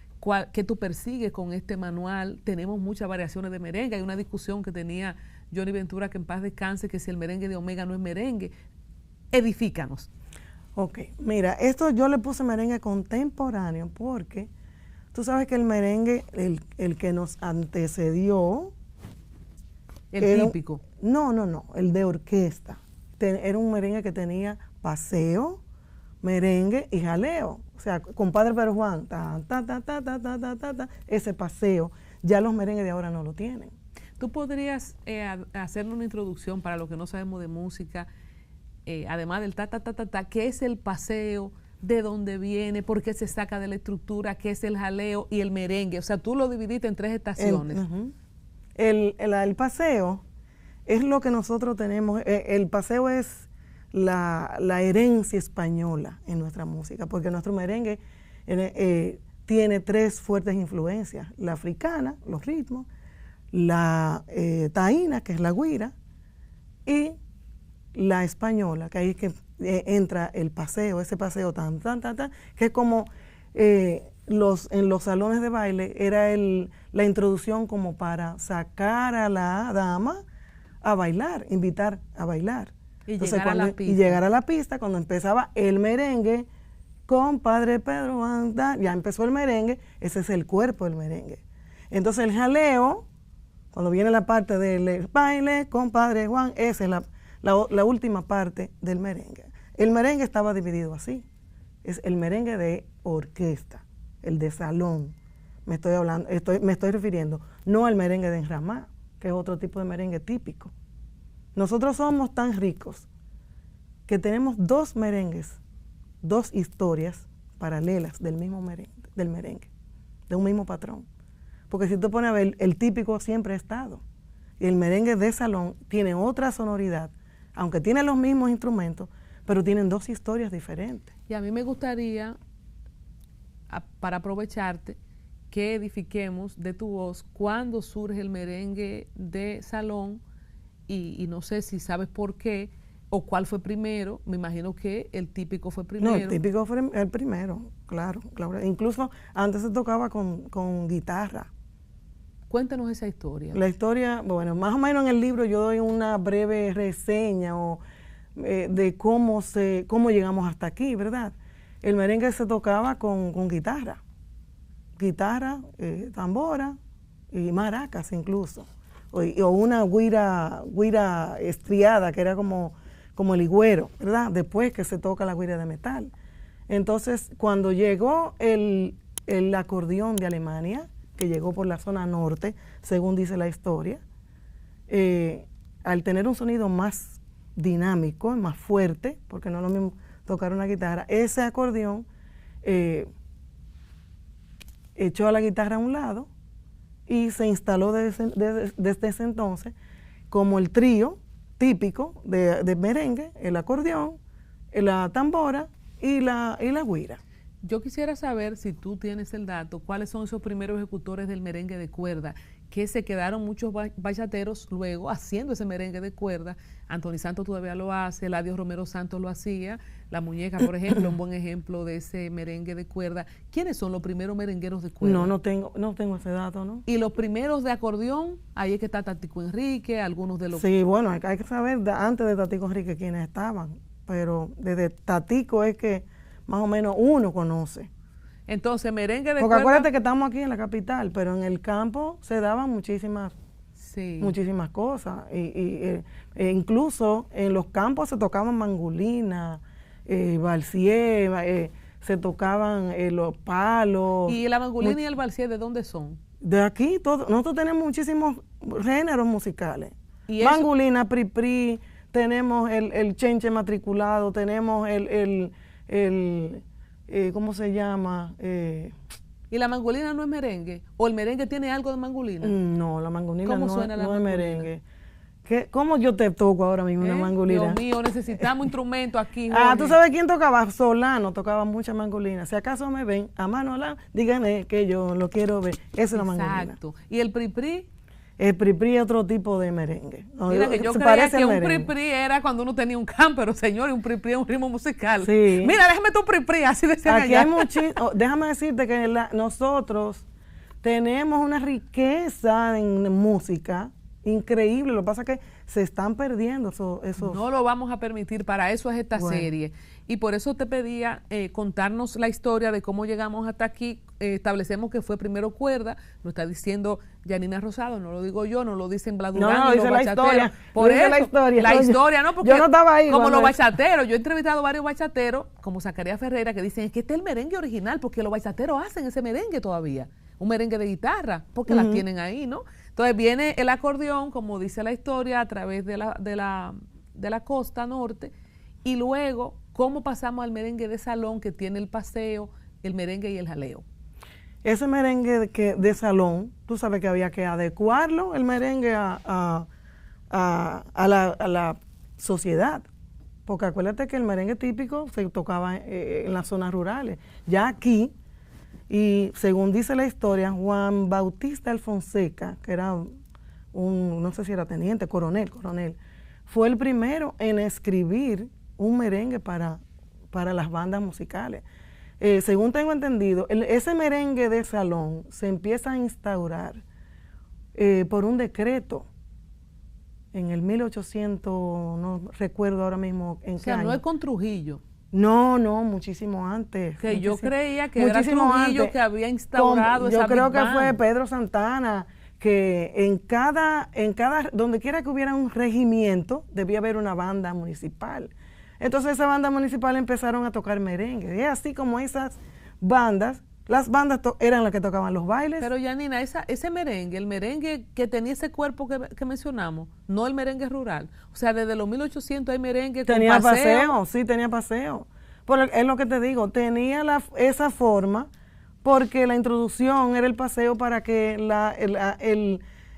qué tú persigues con este manual. Tenemos muchas variaciones de merengue. Hay una discusión que tenía Johnny Ventura, que en paz descanse, que si el merengue de Omega no es merengue. Edifícanos. Ok, mira, esto yo le puse merengue contemporáneo porque tú sabes que el merengue, el que nos antecedió... El típico. No, el de orquesta. Era un merengue que tenía paseo, merengue y jaleo. O sea, compadre Pedro Juan, ese paseo. Ya los merengues de ahora no lo tienen. ¿Tú podrías hacerle una introducción para los que no sabemos de música, además del qué es el paseo, de dónde viene, por qué se saca de la estructura, qué es el jaleo y el merengue? O sea, tú lo dividiste en 3 estaciones. El paseo es lo que nosotros tenemos. El paseo es la herencia española en nuestra música, porque nuestro merengue tiene 3 fuertes influencias: la africana, los ritmos, la taína, que es la guira, y la española, que ahí es que entra el paseo, ese paseo que es como en los salones de baile era la introducción como para sacar a la dama a bailar, invitar a bailar. Y llegar a la pista, cuando empezaba el merengue, compadre Pedro, ya empezó el merengue, ese es el cuerpo del merengue. Entonces el jaleo, cuando viene la parte del baile, compadre Juan, esa es la última parte del merengue. El merengue estaba dividido así. Es el merengue de orquesta, el de salón. Me estoy refiriendo no al merengue de enramá, que es otro tipo de merengue típico. Nosotros somos tan ricos que tenemos 2 merengues, 2 historias paralelas del merengue, de un mismo patrón. Porque si tú pones a ver, el típico siempre ha estado. Y el merengue de salón tiene otra sonoridad, aunque tiene los mismos instrumentos, pero tienen 2 historias diferentes. Y a mí me gustaría, para aprovecharte, que edifiquemos de tu voz cuándo surge el merengue de salón, y no sé si sabes por qué o cuál fue primero. Me imagino que el típico fue primero. No, el típico fue el primero, claro. Incluso antes se tocaba con guitarra. Cuéntanos esa historia. La historia, bueno, más o menos en el libro yo doy una breve reseña de cómo llegamos hasta aquí, ¿verdad? El merengue se tocaba con guitarra, tambora y maracas incluso. o una guira estriada, que era como el higüero, ¿verdad? Después que se toca la guira de metal. Entonces, cuando llegó el acordeón de Alemania, que llegó por la zona norte, según dice la historia, al tener un sonido más dinámico, más fuerte, porque no es lo mismo tocar una guitarra, ese acordeón echó a la guitarra a un lado y se instaló desde ese entonces como el trío típico de merengue, el acordeón, la tambora y la guira. Yo quisiera saber, si tú tienes el dato, cuáles son esos primeros ejecutores del merengue de cuerda, que se quedaron muchos bachateros luego haciendo ese merengue de cuerda. Anthony Santos todavía lo hace, Eladio Romero Santos lo hacía, La Muñeca, por ejemplo, un buen ejemplo de ese merengue de cuerda. ¿Quiénes son los primeros merengueros de cuerda? No tengo ese dato, ¿no? Y los primeros de acordeón, ahí es que está Tatico Enrique, algunos de los... Sí, bueno, hay que saber antes de Tatico Enrique quiénes estaban, pero desde Tatico es que más o menos uno conoce. Entonces, merengue de Porque cuerda... acuérdate que estamos aquí en la capital, pero en el campo se daban muchísimas cosas. E incluso en los campos se tocaban mangolina, valsier, se tocaban los palos. ¿Y la mangolina y el valsier de dónde son? De aquí, nosotros tenemos muchísimos géneros musicales. ¿Y mangolina, pri, tenemos el chenche matriculado, tenemos ¿cómo se llama? ¿Y la mangolina no es merengue? ¿O el merengue tiene algo de mangolina? No, la mangolina ¿Cómo no, suena la no es mangolina? merengue. ¿Cómo yo te toco ahora mismo una mangolina? Dios mío, necesitamos instrumentos aquí. ¿Tú sabes quién tocaba? Solano tocaba mucha mangolina. Si acaso me ven a mano la, díganme que yo lo quiero ver. Esa es la mangolina. Exacto. ¿Y el pri-pri? El pri-pri es otro tipo de merengue. Mira, que yo creía que un pri-pri era cuando uno tenía un cámpero, señor, y un pri-pri es un ritmo musical. Sí. Mira, déjame tu pri-pri, así decían Aquí allá. hay muchísimo. Déjame decirte que nosotros tenemos una riqueza en música increíble. Lo que pasa es que se están perdiendo esos. No lo vamos a permitir, para eso es esta Bueno. serie. Y por eso te pedía contarnos la historia de cómo llegamos hasta aquí. Establecemos que fue primero cuerda, lo está diciendo Yanina Rosado, no lo digo yo, no lo dicen Bladurán No, ni los dice la bachateros. historia, Por dice eso, la historia. la No, historia, ¿no? Porque yo no estaba ahí como cuando los eso. bachateros, yo he entrevistado varios bachateros, como Zacarías Ferreira, que dicen, es que este es el merengue original, porque los bachateros hacen ese merengue todavía, un merengue de guitarra, porque la tienen ahí, ¿no? Entonces viene el acordeón, como dice la historia, a través de la costa norte, y luego, ¿cómo pasamos al merengue de salón que tiene el paseo, el merengue y el jaleo? Ese merengue de salón, tú sabes que había que adecuarlo, el merengue a la sociedad. Porque acuérdate que el merengue típico se tocaba en las zonas rurales. Ya aquí, y según dice la historia, Juan Bautista Alfonseca, que era no sé si era teniente, coronel, fue el primero en escribir un merengue para las bandas musicales. Según tengo entendido, ese merengue de salón se empieza a instaurar por un decreto en el 1800, no recuerdo ahora mismo en qué año. No es con Trujillo. No, muchísimo antes. Que yo creía que era muchísimo Trujillo antes. que había instaurado esa Yo creo Big que Band. fue Pedro Santana, que en cada, donde quiera que hubiera un regimiento, debía haber una banda municipal. Entonces esa banda municipal empezaron a tocar merengue. Y así como esas bandas, las bandas eran las que tocaban los bailes. Pero Yanina, ese merengue, el merengue que tenía ese cuerpo que mencionamos, no el merengue rural. O sea, desde los 1800 hay merengue con tenía paseo. sí, tenía paseo. Es lo que te digo, tenía esa forma porque la introducción era el paseo para que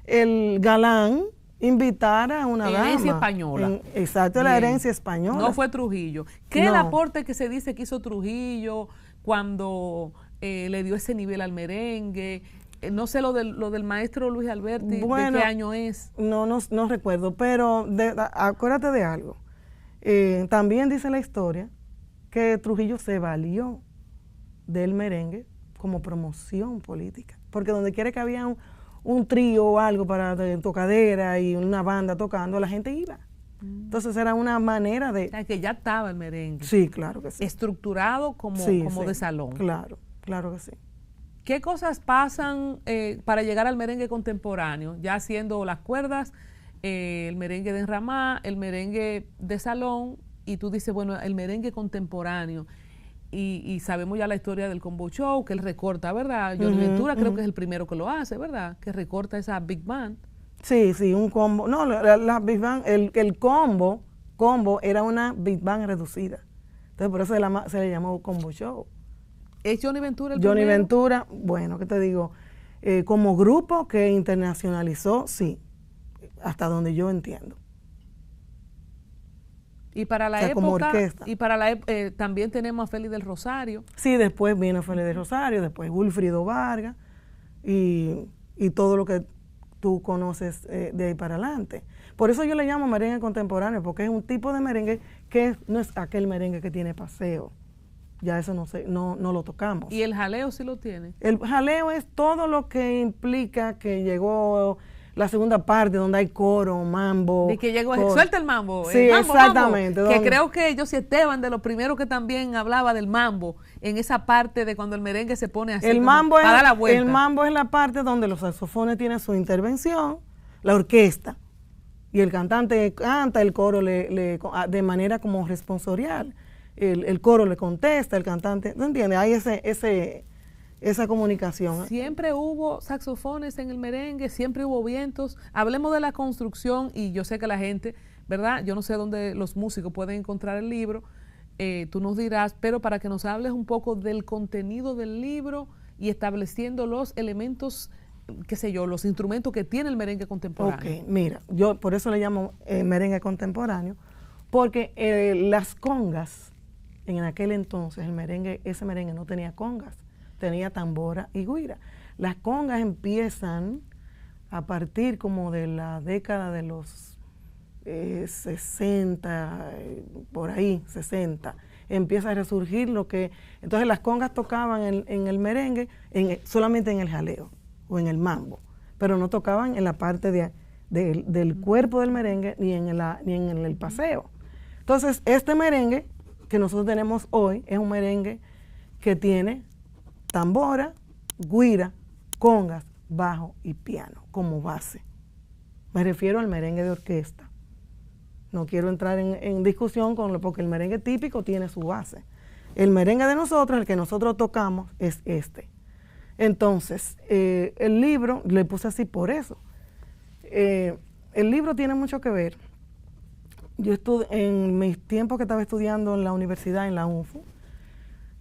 el galán invitara a una dama. Herencia española. Exacto, Bien. la herencia española. No fue Trujillo. ¿Qué es el No. aporte que se dice que hizo Trujillo cuando le dio ese nivel al merengue? No sé lo del maestro Luis Alberti, Bueno, ¿de qué año es? No recuerdo, pero acuérdate de algo. También dice la historia que Trujillo se valió del merengue como promoción política, porque donde quiera que había un trío o algo para tocadera y una banda tocando, la gente iba. Entonces era una manera de... O sea, que ya estaba el merengue. Sí, claro que sí. Estructurado como Sí, de salón. Claro que sí. ¿Qué cosas pasan para llegar al merengue contemporáneo? Ya haciendo las cuerdas, el merengue de enramá, el merengue de salón, y tú dices, bueno, el merengue contemporáneo. Y sabemos ya la historia del combo show, que él recorta, ¿verdad? Johnny Ventura creo que es el primero que lo hace, ¿verdad? Que recorta esa big band. Sí, un combo. No, la big band, el combo era una big band reducida. Entonces, por eso se le llamó combo show. ¿Es Johnny Ventura el Johnny primero? Ventura, bueno, ¿qué te digo? Como grupo que internacionalizó, sí, hasta donde yo entiendo. Y para la O sea, como época, orquesta. y para también tenemos a Félix del Rosario. Sí, después vino Félix de Rosario, después Wilfrido Vargas y todo lo que tú conoces de ahí para adelante. Por eso yo le llamo merengue contemporáneo, porque es un tipo de merengue que no es aquel merengue que tiene paseo. Ya eso no lo tocamos. Y el jaleo sí lo tiene. El jaleo es todo lo que implica que llegó la segunda parte, donde hay coro, mambo. Y que llegó, coro. suelta el mambo. Sí, el mambo, exactamente. mambo, que creo que José Esteban, de los primeros que también hablaba del mambo, en esa parte de cuando el merengue se pone así. El mambo, para dar la vuelta. El mambo es la parte donde los saxofones tienen su intervención, la orquesta, y el cantante canta, el coro de manera como responsorial. El coro le contesta, el cantante, ¿no entiendes? Hay esa comunicación. Siempre hubo saxofones en el merengue, siempre hubo vientos. Hablemos de la construcción, y yo sé que la gente, ¿verdad? Yo no sé dónde los músicos pueden encontrar el libro, tú nos dirás, pero para que nos hables un poco del contenido del libro y estableciendo los elementos, qué sé yo, los instrumentos que tiene el merengue contemporáneo. Ok, mira, yo por eso le llamo merengue contemporáneo, porque las congas, en aquel entonces ese merengue no tenía congas, tenía tambora y guira. Las congas empiezan a partir como de la década de los 60, por ahí, 60, empieza a resurgir entonces las congas tocaban en el merengue, solamente en el jaleo o en el mambo, pero no tocaban en la parte del cuerpo del merengue ni en el paseo. Entonces, este merengue que nosotros tenemos hoy es un merengue que tiene tambora, guira, congas, bajo y piano como base. Me refiero al merengue de orquesta. No quiero entrar en discusión porque el merengue típico tiene su base. El merengue de nosotros, el que nosotros tocamos, es este. Entonces, el libro, le puse así por eso. El libro tiene mucho que ver. Yo en mis tiempos que estaba estudiando en la universidad, en la UNFU,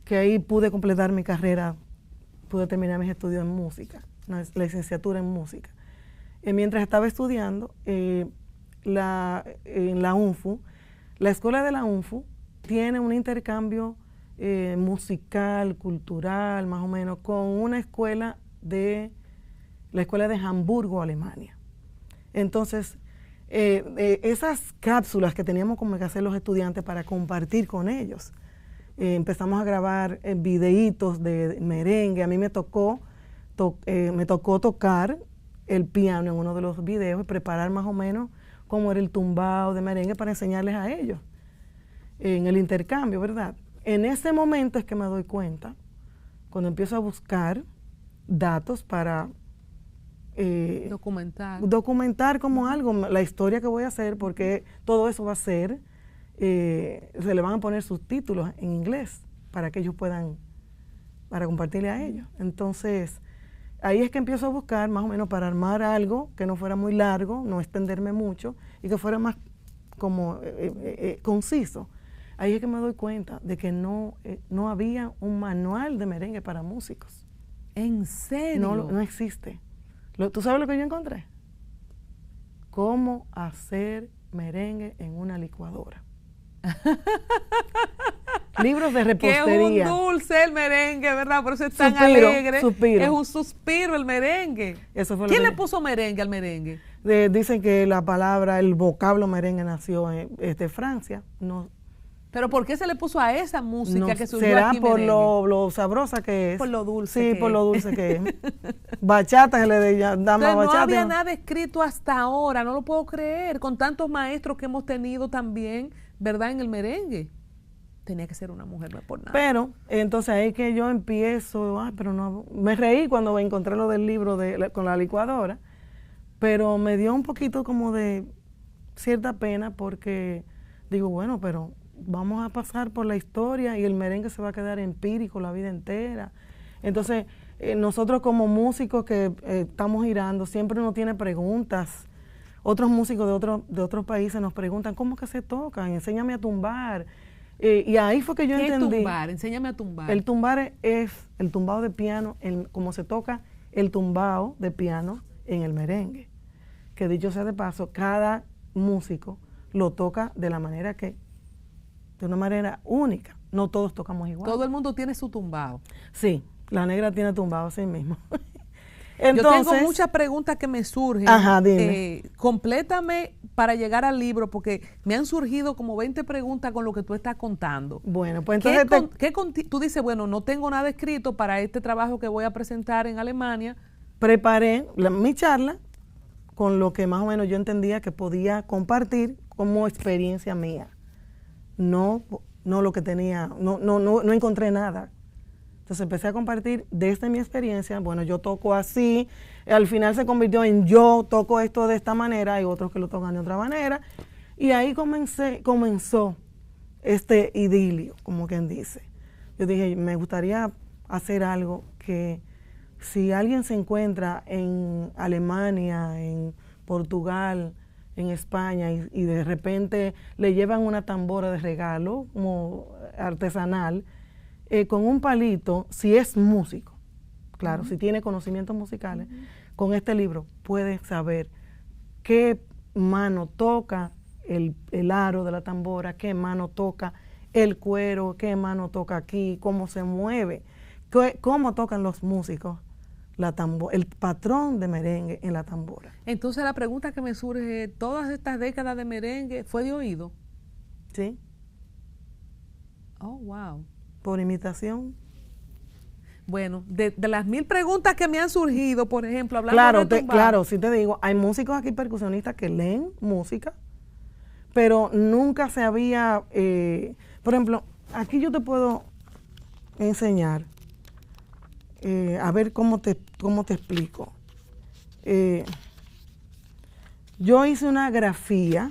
que ahí pude completar mi carrera, pude terminar mis estudios en música, la licenciatura en música. Mientras estaba estudiando en la UNFU, la escuela de la UNFU tiene un intercambio musical, cultural, más o menos, con una escuela la escuela de Hamburgo, Alemania. Entonces, esas cápsulas que teníamos como que hacer los estudiantes para compartir con ellos, empezamos a grabar videitos de merengue. A mí me tocó tocar el piano en uno de los videos y preparar más o menos cómo era el tumbado de merengue para enseñarles a ellos en el intercambio, ¿verdad? En ese momento es que me doy cuenta, cuando empiezo a buscar datos para documentar como algo, la historia que voy a hacer, porque todo eso va a ser, se le van a poner subtítulos en inglés para que ellos para compartirle a ellos. Entonces, ahí es que empiezo a buscar más o menos para armar algo que no fuera muy largo, no extenderme mucho y que fuera más como conciso. Ahí es que me doy cuenta de que no había un manual de merengue para músicos. ¿En serio? No existe. ¿Tú sabes lo que yo encontré? Cómo hacer merengue en una licuadora. Libros de repostería. Que es un dulce el merengue, ¿verdad? Por eso es tan Suspiro, alegre. suspiro. Es un suspiro el merengue. Eso fue ¿Quién le puso merengue al merengue? Dicen que el vocablo merengue nació de Francia. No, ¿Pero por qué se le puso a esa música que surgió será aquí por merengue? lo sabrosa que es. Por lo dulce Sí, que por es. lo dulce que es. Bachata se le da más Entonces, no bachata. había nada escrito hasta ahora, no lo puedo creer, con tantos maestros que hemos tenido también, ¿verdad?, en el merengue. tenía que ser una mujer, no es por nada. Pero entonces ahí que yo empiezo, pero no, me reí cuando encontré lo del libro con la licuadora, pero me dio un poquito como de cierta pena porque digo, bueno, pero vamos a pasar por la historia y el merengue se va a quedar empírico la vida entera. Entonces, nosotros como músicos que estamos girando, siempre uno tiene preguntas. Otros músicos de otros países nos preguntan, ¿cómo que se tocan? Enséñame a tumbar. Y ahí fue que yo entendí. ¿Qué tumbar? Enséñame a tumbar. El tumbar es el tumbado de piano, como se toca el tumbado de piano en el merengue. Que dicho sea de paso, cada músico lo toca de una manera única. No todos tocamos igual. Todo el mundo tiene su tumbado. Sí, la negra tiene tumbado así mismo. Entonces, yo tengo muchas preguntas que me surgen. Ajá, dime. Complétame para llegar al libro, porque me han surgido como 20 preguntas con lo que tú estás contando. Bueno, pues entonces... tú dices, bueno, no tengo nada escrito para este trabajo que voy a presentar en Alemania. Preparé mi charla con lo que más o menos yo entendía que podía compartir como experiencia mía. No lo que tenía, no encontré nada. Entonces empecé a compartir desde mi experiencia, bueno, yo toco así, al final se convirtió en yo toco esto de esta manera, hay otros que lo tocan de otra manera, y ahí comenzó este idilio, como quien dice. Yo dije, me gustaría hacer algo que si alguien se encuentra en Alemania, en Portugal, en España, y de repente le llevan una tambora de regalo, como artesanal, con un palito, si es músico, claro, si tiene conocimientos musicales, con este libro puede saber qué mano toca el aro de la tambora, qué mano toca el cuero, qué mano toca aquí, cómo se mueve, cómo tocan los músicos el patrón de merengue en la tambora. Entonces la pregunta que me surge, ¿todas estas décadas de merengue fue de oído? Sí. Oh, wow. Por imitación. Bueno, de las 1000 preguntas que me han surgido, por ejemplo, hablando de tumbar. Claro, sí te digo, hay músicos aquí percusionistas que leen música, pero nunca se había, por ejemplo, aquí yo te puedo enseñar, a ver cómo te explico. Yo hice una grafía.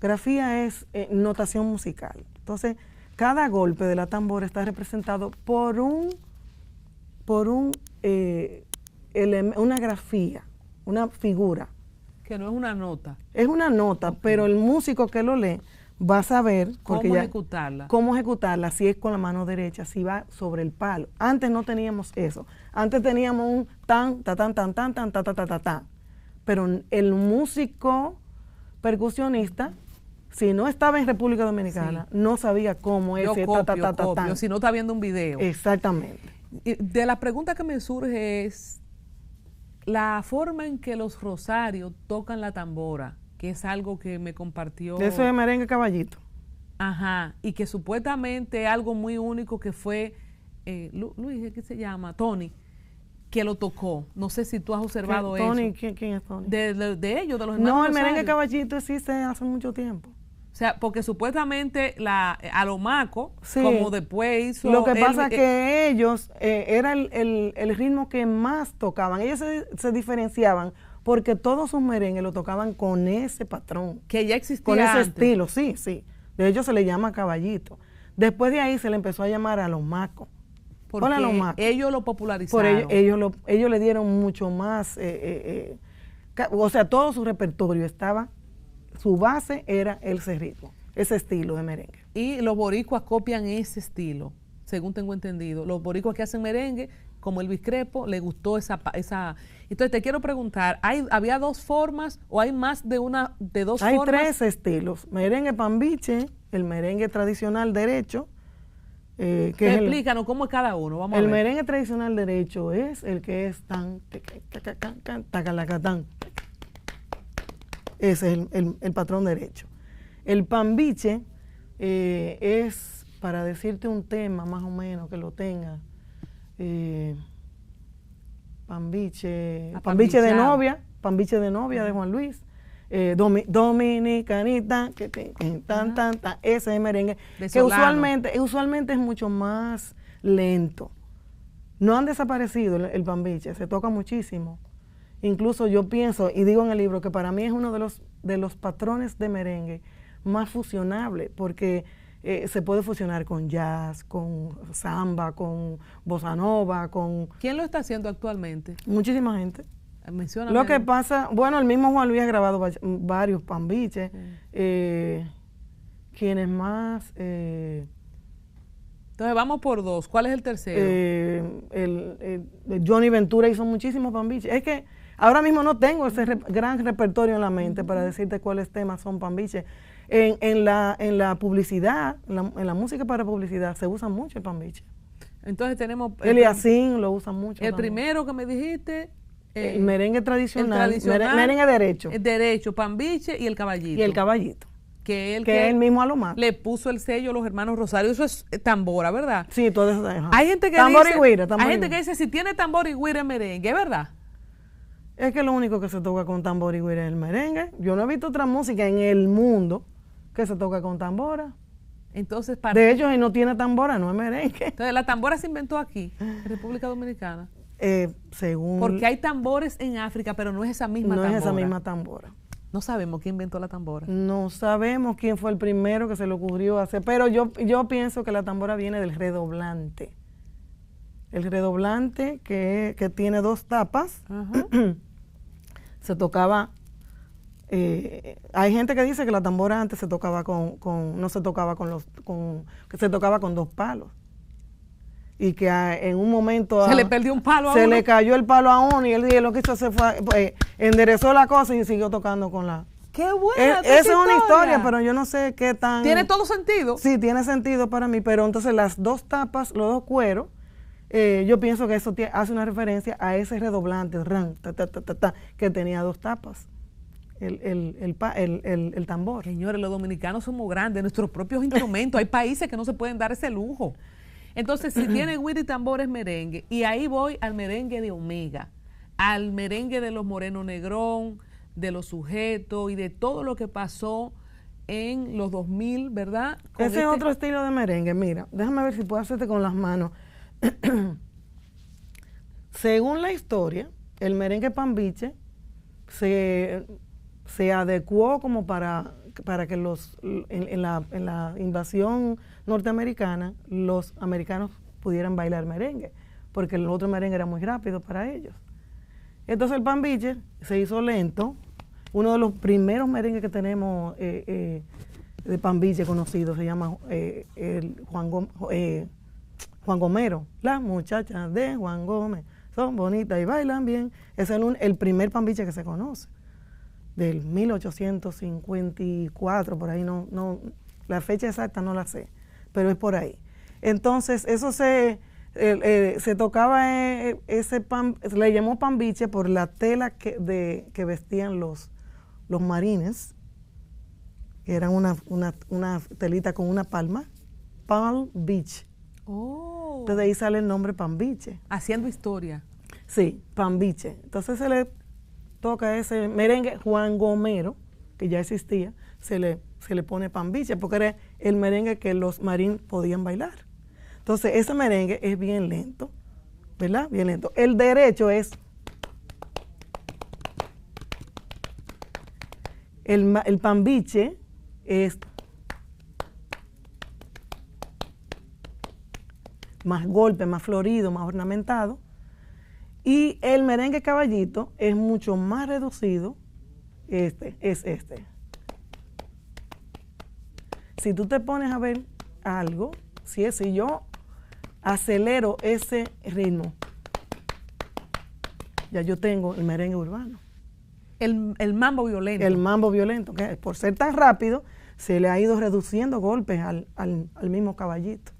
Grafía es notación musical. Entonces, cada golpe de la tambora está representado por una grafía, una figura. Que no es una nota. Es una nota, okay, pero el músico que lo lee va a saber cómo ejecutarla. Cómo ejecutarla, si es con la mano derecha, si va sobre el palo. Antes no teníamos eso. Antes teníamos un tan, ta, tan, tan, tan, tan, ta, ta, ta, ta, ta. Pero el músico percusionista, si no estaba en República Dominicana, sí, no sabía cómo ese ta, ta, ta, ta, ta. Si no está viendo un video. Exactamente. De la pregunta que me surge es la forma en que los rosarios tocan la tambora, que es algo que me compartió. Eso es merengue caballito. Ajá, y que supuestamente algo muy único que fue Luis, ¿qué se llama? Tony, que lo tocó. No sé si tú has observado Tony, eso. ¿quién es Tony? De ellos, de los hermanos No, el Rosario. merengue caballito existe hace mucho tiempo. O sea, porque supuestamente a lo maco, sí, como después hizo... Lo que pasa es que ellos, era el ritmo que más tocaban. Ellos se diferenciaban porque todos sus merengues lo tocaban con ese patrón. Que ya existía con ese antes. estilo, sí, sí. De hecho se le llama caballito. Después de ahí se le empezó a llamar a los macos. Porque ellos lo popularizaron. Ellos le dieron mucho más, o sea, todo su repertorio estaba, su base era ese ritmo, ese estilo de merengue. Y los boricuas copian ese estilo, según tengo entendido. Los boricuas que hacen merengue, como Elvis Crespo, le gustó esa. Entonces te quiero preguntar, ¿había dos formas o hay más de dos formas? Hay 3 estilos, merengue pambiche, el merengue tradicional derecho. Explícanos cómo es cada uno. Vamos a ver. El merengue tradicional derecho es el que es tan, tacalacatán. Ese es el patrón derecho. El pambiche es, para decirte un tema más o menos que lo tenga, pambiche de novia de Juan Luis. Dominicanita, tan, ese merengue, De que Solano. usualmente es mucho más lento. No han desaparecido el pambiche, se toca muchísimo. Incluso yo pienso, y digo en el libro, que para mí es uno de los patrones de merengue más fusionable, porque se puede fusionar con jazz, con samba, con bossa nova, con ¿Quién lo está haciendo actualmente? muchísima gente. Menciona. Lo que pasa, bueno, el mismo Juan Luis ha grabado varios pambiches. ¿Quiénes más? Entonces vamos por dos. ¿Cuál es el tercero? Johnny Ventura hizo muchísimos pambiches. Es que ahora mismo no tengo ese gran repertorio en la mente para decirte cuáles temas son pambiches. En la publicidad, en la música para publicidad, se usa mucho el pambiche. Entonces tenemos Eliasín lo usa mucho. el también. primero que me dijiste. El merengue tradicional, el tradicional, merengue derecho. El derecho, pambiche y el caballito. Y el caballito. Que él Que es el mismo Alomar. le puso el sello a los hermanos Rosario. Eso es tambora, ¿verdad? Sí, todo eso. Ajá. Hay gente que tambor dice, y güira, tambor hay y gente güira. que dice, si tiene tambor y güira es merengue, ¿es verdad? Es que lo único que se toca con tambor y güira es el merengue. Yo no he visto otra música en el mundo que se toca con tambora. Entonces, De hecho, si no tiene tambora, no es merengue. entonces, la tambora se inventó aquí, en República Dominicana. Según... Porque hay tambores en África, pero no es esa misma no tambora. es esa misma tambora. No sabemos quién inventó la tambora. No sabemos quién fue el primero que se le ocurrió hacer, pero yo pienso que la tambora viene del redoblante. El redoblante que tiene dos tapas, Ajá. se tocaba. Hay gente que dice que la tambora antes se tocaba no se tocaba que se tocaba con dos palos. Y que en un momento Se le perdió un palo a se uno. le cayó el palo a uno y él lo que hizo se fue, enderezó la cosa y siguió tocando con la. ¡Qué buena! Esa es una historia, pero yo no sé qué tan. Tiene todo sentido. Sí, tiene sentido para mí, pero entonces las dos tapas, los dos cueros, yo pienso que eso hace una referencia a ese redoblante, ran, ta, ta, ta, ta, ta, que tenía dos tapas, el tambor. Señores, los dominicanos somos grandes, nuestros propios instrumentos. Hay países que no se pueden dar ese lujo. Entonces, si tiene güira y tambor es merengue. Y ahí voy al merengue de Omega, al merengue de los Moreno Negrón, de los Sujetos y de todo lo que pasó en los 2000, ¿verdad? Ese es otro estilo de merengue. Mira, déjame ver si puedo hacerte con las manos. Según la historia, el merengue pambiche se adecuó como para que en la invasión norteamericana los americanos pudieran bailar merengue, porque el otro merengue era muy rápido para ellos. Entonces el pambiche se hizo lento. Uno de los primeros merengues que tenemos de pambiche conocido se llama Juan Gomero. Las muchachas de Juan Gómez son bonitas y bailan bien. Es el primer pambiche que se conoce, del 1854, por ahí no, la fecha exacta no la sé, pero es por ahí. Entonces, eso se tocaba, le llamó pambiche por la tela que vestían los marines, que eran una telita con una palma, Palm Beach. Oh. Entonces, de ahí sale el nombre pambiche. Haciendo historia. Sí, pambiche. Entonces, se le toca ese merengue Juan Gomero, que ya existía, se le pone pambiche, porque era el merengue que los marines podían bailar. Entonces, ese merengue es bien lento, ¿verdad? Bien lento. El derecho es... El pambiche es más golpe, más florido, más ornamentado. Y el merengue caballito es mucho más reducido. Este. Si tú te pones a ver algo, si yo acelero ese ritmo, ya yo tengo el merengue urbano. El mambo violento. El mambo violento, que por ser tan rápido, se le ha ido reduciendo golpes al mismo caballito.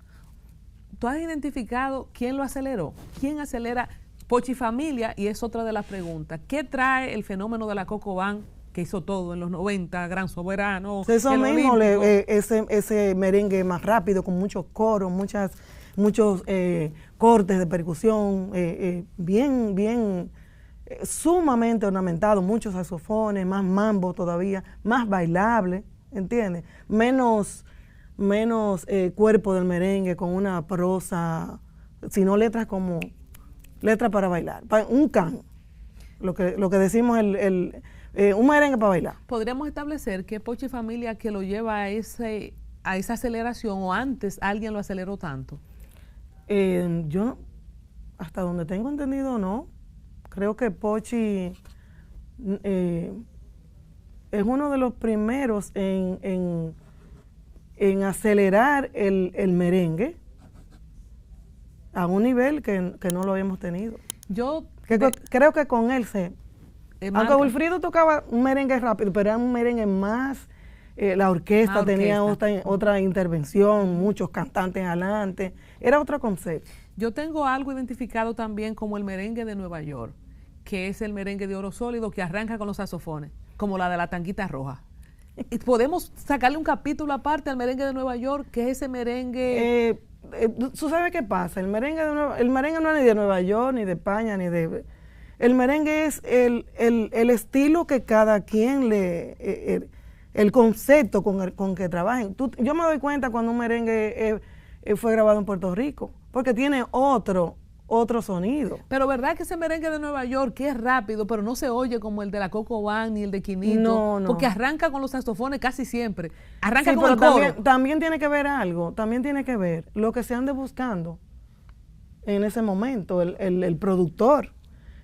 ¿Tú has identificado quién lo aceleró? ¿Quién acelera? Pochi Familia, y es otra de las preguntas. ¿Qué trae el fenómeno de la Coco Band, que hizo todo en los 90, Gran Soberano? Eso el mismo, Olímpico? ese merengue más rápido, con muchos coros, muchos cortes de percusión, bien sumamente ornamentado, muchos saxofones, más mambo todavía, más bailable, ¿entiendes? Menos cuerpo del merengue con una prosa, sino letras como letras para bailar, un can, lo que decimos un merengue para bailar. Podríamos establecer que Pochi Familia que lo lleva a esa aceleración, o antes alguien lo aceleró tanto. Yo, hasta donde tengo entendido, no. Creo que Pochi es uno de los primeros en acelerar el merengue a un nivel que no lo habíamos tenido. Creo que con él aunque Wilfrido tocaba un merengue rápido, pero era un merengue más, la orquesta tenía otra intervención, muchos cantantes adelante, era otro concepto. Yo tengo algo identificado también como el merengue de Nueva York, que es el merengue de oro sólido que arranca con los saxofones, como la de la Tanguita Roja. Podemos sacarle un capítulo aparte al merengue de Nueva York, que es ese merengue. ¿Tú sabes qué pasa? El merengue no es ni de Nueva York, ni de España, ni de... El merengue es el estilo que cada quien el concepto con que trabajen. Yo me doy cuenta cuando un merengue fue grabado en Puerto Rico, porque tiene otro sonido. Pero verdad que ese merengue de Nueva York, que es rápido, pero no se oye como el de la Coco Band ni el de Quinito, no. Porque arranca con los saxofones casi siempre. Arranca con el coro. También tiene que ver algo, también tiene que ver lo que se ande buscando en ese momento, el productor,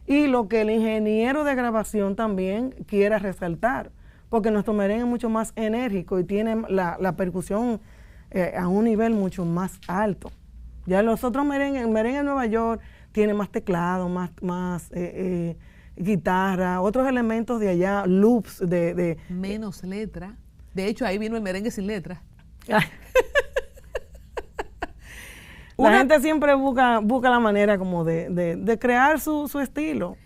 y lo que el ingeniero de grabación también quiera resaltar, porque nuestro merengue es mucho más enérgico y tiene la percusión a un nivel mucho más alto. Ya los otros merengue, el merengue de Nueva York tiene más teclado, más guitarra, otros elementos de allá, loops de menos letra. De hecho, ahí vino el merengue sin letra. La gente siempre busca la manera como de crear su estilo.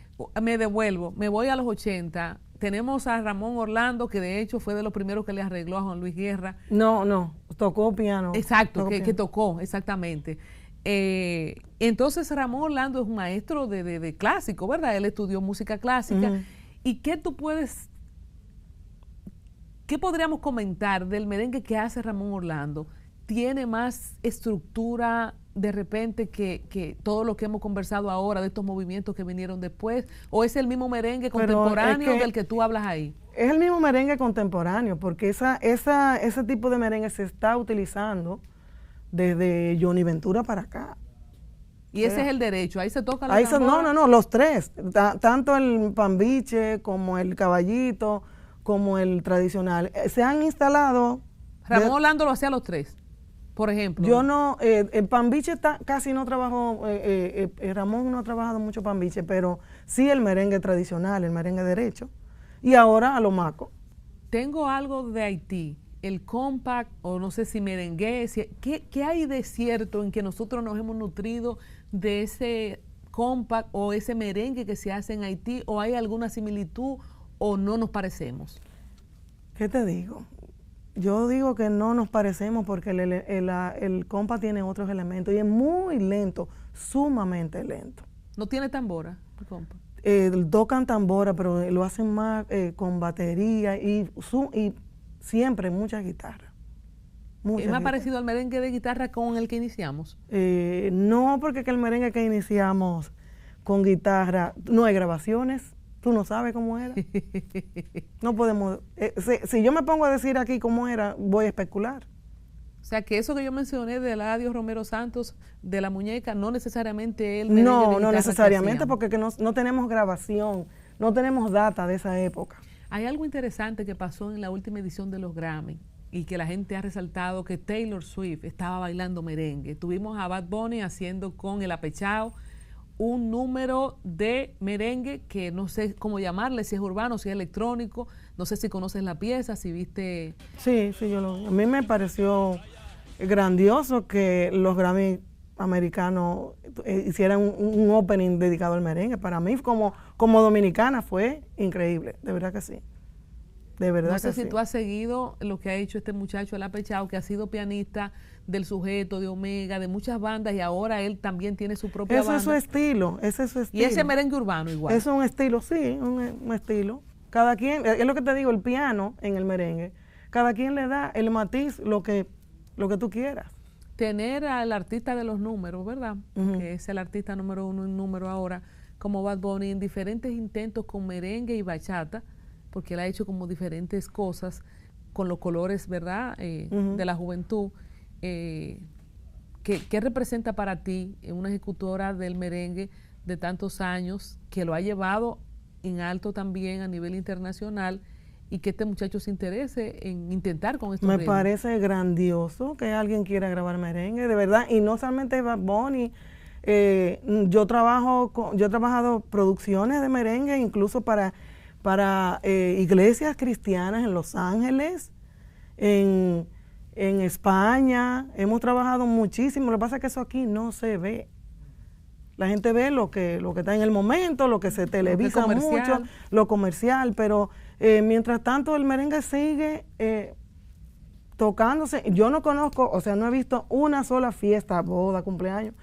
Me devuelvo, me voy a los 80. Tenemos a Ramón Orlando, que de hecho fue de los primeros que le arregló a Juan Luis Guerra. No, tocó piano. Exacto, que tocó, exactamente. Entonces Ramón Orlando es un maestro de clásico, ¿verdad? Él estudió música clásica. Uh-huh. ¿Y qué podríamos comentar del merengue que hace Ramón Orlando? ¿Tiene más estructura de repente que todo lo que hemos conversado ahora de estos movimientos que vinieron después? ¿O es el mismo merengue contemporáneo del que tú hablas ahí? Es el mismo merengue contemporáneo, porque ese tipo de merengue se está utilizando desde Johnny Ventura para acá. Y ese es el derecho, ahí se toca la ahí tambora. No, los tres, tanto el pambiche como el caballito, como el tradicional, se han instalado. Ramón Orlando lo hacía los tres, por ejemplo. Yo no, el pambiche casi no trabajó, Ramón no ha trabajado mucho pambiche, pero sí el merengue tradicional, el merengue derecho, y ahora a lo maco. Tengo algo de Haití, el compact, o no sé si merengue, ¿qué hay de cierto en que nosotros nos hemos nutrido de ese compact o ese merengue que se hace en Haití, o hay alguna similitud o no nos parecemos? ¿Qué te digo? Yo digo que no nos parecemos porque el compa tiene otros elementos y es muy lento, sumamente lento. ¿No tiene tambora el compa? Tocan tambora, pero lo hacen más con batería y siempre mucha guitarra. ¿Es más parecido al merengue de guitarra con el que iniciamos? No, porque el merengue que iniciamos con guitarra, no hay grabaciones. Tú no sabes cómo era. No podemos... si yo me pongo a decir aquí cómo era, voy a especular. O sea, que eso que yo mencioné de Eladio Romero Santos, de la muñeca, no necesariamente él... No necesariamente, porque no tenemos grabación, no tenemos data de esa época. Hay algo interesante que pasó en la última edición de los Grammy y que la gente ha resaltado, que Taylor Swift estaba bailando merengue. Tuvimos a Bad Bunny haciendo con el apechao un número de merengue que no sé cómo llamarle, si es urbano, si es electrónico, no sé si conoces la pieza, si viste... Sí, a mí me pareció grandioso que los Grammy americanos hicieran un opening dedicado al merengue. Para mí como dominicana fue increíble, de verdad que sí. De verdad No sé que si sí. tú has seguido lo que ha hecho este muchacho, el Apechao, que ha sido pianista del Sujeto, de Omega, de muchas bandas, y ahora él también tiene su propia Ese es su banda. estilo, ese es su Y estilo. ese merengue urbano igual. Es un estilo, sí, un estilo. Cada quien, es lo que te digo, el piano en el merengue, cada quien le da el matiz, lo que tú quieras. Tener al artista de los números, ¿verdad? Ujú. Que es el artista número uno en número ahora, como Bad Bunny, en diferentes intentos con merengue y bachata, porque él ha hecho como diferentes cosas con los colores, ¿verdad? Ujú. De la juventud. ¿Qué representa para ti una ejecutora del merengue de tantos años que lo ha llevado en alto también a nivel internacional y que este muchacho se interese en intentar con estos Me ritmos? parece grandioso que alguien quiera grabar merengue, de verdad, y no solamente Bad Bunny. Yo he trabajado producciones de merengue incluso para iglesias cristianas en Los Ángeles, en España. Hemos trabajado muchísimo. Lo que pasa es que eso aquí no se ve. La gente ve lo que está en el momento, lo que se televisa comercial. mucho, lo comercial, pero mientras tanto el merengue sigue tocándose. Yo no conozco, o sea, no he visto una sola fiesta, boda, cumpleaños,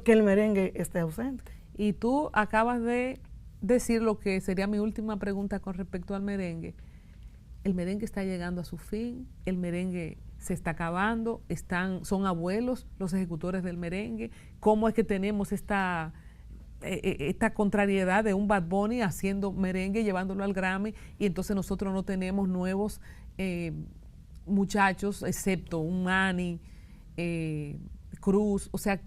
que el merengue esté ausente. Y tú acabas de decir lo que sería mi última pregunta con respecto al merengue. El merengue está llegando a su fin, el merengue se está acabando, son abuelos los ejecutores del merengue. ¿Cómo es que tenemos esta contrariedad de un Bad Bunny haciendo merengue, llevándolo al Grammy, y entonces nosotros no tenemos nuevos muchachos, excepto un Manny, Cruz? O sea,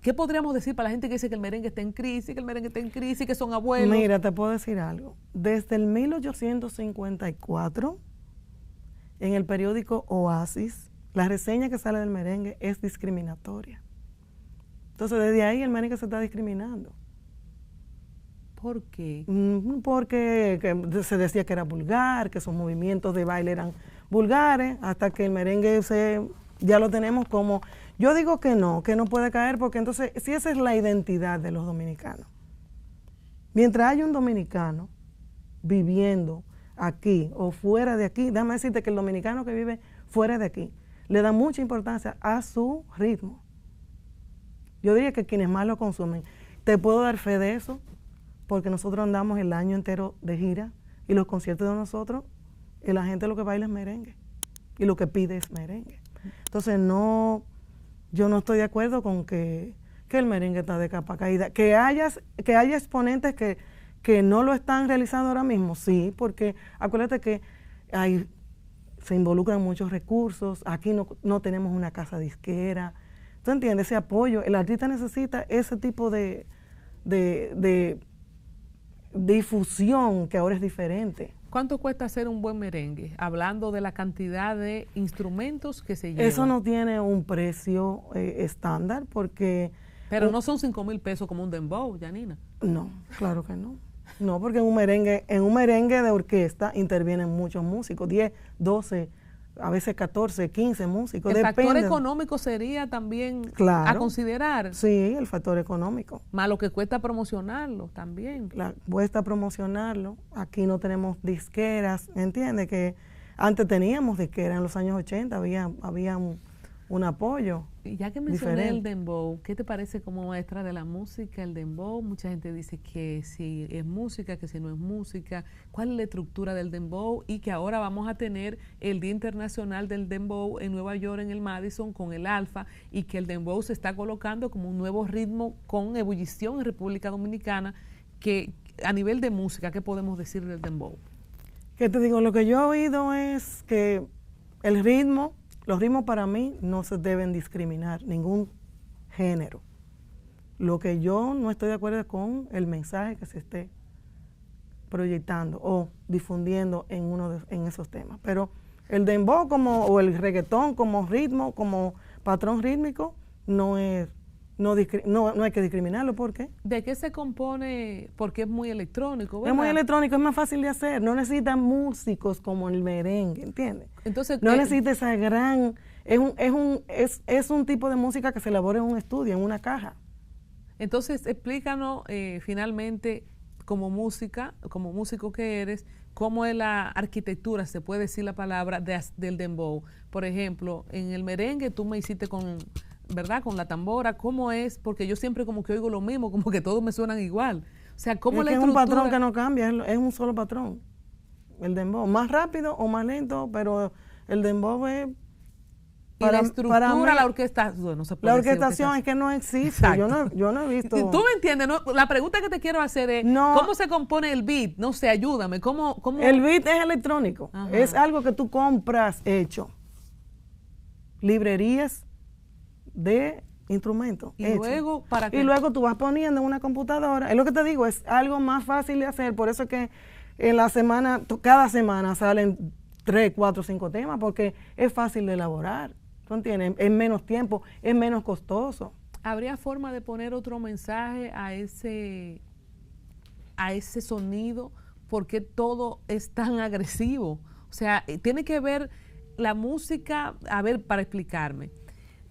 ¿qué podríamos decir para la gente que dice que el merengue está en crisis, que el merengue está en crisis, que son abuelos? Mira, te puedo decir algo. Desde el 1854, en el periódico Oasis, la reseña que sale del merengue es discriminatoria. Entonces, desde ahí el merengue se está discriminando. ¿Por qué? Porque se decía que era vulgar, que sus movimientos de baile eran vulgares, hasta que el merengue ya lo tenemos como... Yo digo que no puede caer, porque entonces, si esa es la identidad de los dominicanos, mientras haya un dominicano viviendo aquí o fuera de aquí, déjame decirte que el dominicano que vive fuera de aquí le da mucha importancia a su ritmo. Yo diría que quienes más lo consumen, te puedo dar fe de eso, porque nosotros andamos el año entero de gira y los conciertos de nosotros, y la gente lo que baila es merengue y lo que pide es merengue. Entonces yo no estoy de acuerdo con que el merengue está de capa caída. Que haya exponentes que no lo están realizando ahora mismo, sí, porque acuérdate que se involucran muchos recursos, aquí no tenemos una casa disquera. ¿Tú entiendes? Ese apoyo, el artista necesita ese tipo de difusión que ahora es diferente. ¿Cuánto cuesta hacer un buen merengue? Hablando de la cantidad de instrumentos que se llevan. Eso no tiene un precio estándar, porque... Pero no son 5,000 pesos como un dembow, Yanina. No, claro que no. No, porque en un merengue de orquesta intervienen muchos músicos, 10, 12, a veces 14, 15 músicos. El factor depende. económico sería también Claro. a considerar. Sí, el factor económico. Más lo que cuesta promocionarlo también. Cuesta promocionarlo. Aquí no tenemos disqueras, ¿entiendes? Que antes teníamos disqueras, en los años 80 había un apoyo. Y ya que mencioné el diferente. dembow, ¿qué te parece como maestra de la música el dembow? Mucha gente dice que si es música, que si no es música. ¿Cuál es la estructura del dembow? Y que ahora vamos a tener el Día Internacional del Dembow en Nueva York, en el Madison, con el Alfa, y que el dembow se está colocando como un nuevo ritmo con ebullición en República Dominicana. Que a nivel de música, ¿qué podemos decir del dembow? ¿Qué te digo? Lo que yo he oído es que los ritmos para mí no se deben discriminar, ningún género. Lo que yo no estoy de acuerdo es con el mensaje que se esté proyectando o difundiendo en esos temas. Pero el dembow o el reggaetón como ritmo, como patrón rítmico, no hay que discriminarlo. ¿Por qué? ¿De qué se compone? Porque es muy electrónico, ¿verdad? Es muy electrónico, es más fácil de hacer. No necesita músicos como el merengue, ¿entiendes? Entonces, No necesita esa gran... Es un tipo de música que se elabora en un estudio, en una caja. Entonces, explícanos finalmente como músico que eres, cómo es la arquitectura, se puede decir la palabra, del dembow. Por ejemplo, en el merengue tú me hiciste con, ¿verdad? Con la tambora, ¿cómo es? Porque yo siempre como que oigo lo mismo, como que todos me suenan igual. O sea, ¿cómo es la que estructura? Es un patrón que no cambia, es un solo patrón. El dembow, más rápido o más lento, pero el dembow es... Y la estructura, la orquestación, no se puede la decir orquestación es que no existe. Yo no he visto. Tú me entiendes, ¿no? La pregunta que te quiero hacer es, ¿cómo se compone el beat? No sé, ayúdame. ¿Cómo? El beat es electrónico. Ajá. Es algo que tú compras hecho. Librerías de instrumentos. Y luego, ¿para qué? Y luego tú vas poniendo en una computadora. Es lo que te digo, es algo más fácil de hacer. Por eso es que en la semana, cada semana salen 3, 4, 5 temas, porque es fácil de elaborar. ¿Tú entiendes? Es menos tiempo, es menos costoso. ¿Habría forma de poner otro mensaje a ese sonido? ¿Por qué todo es tan agresivo? O sea, tiene que ver la música, a ver, para explicarme,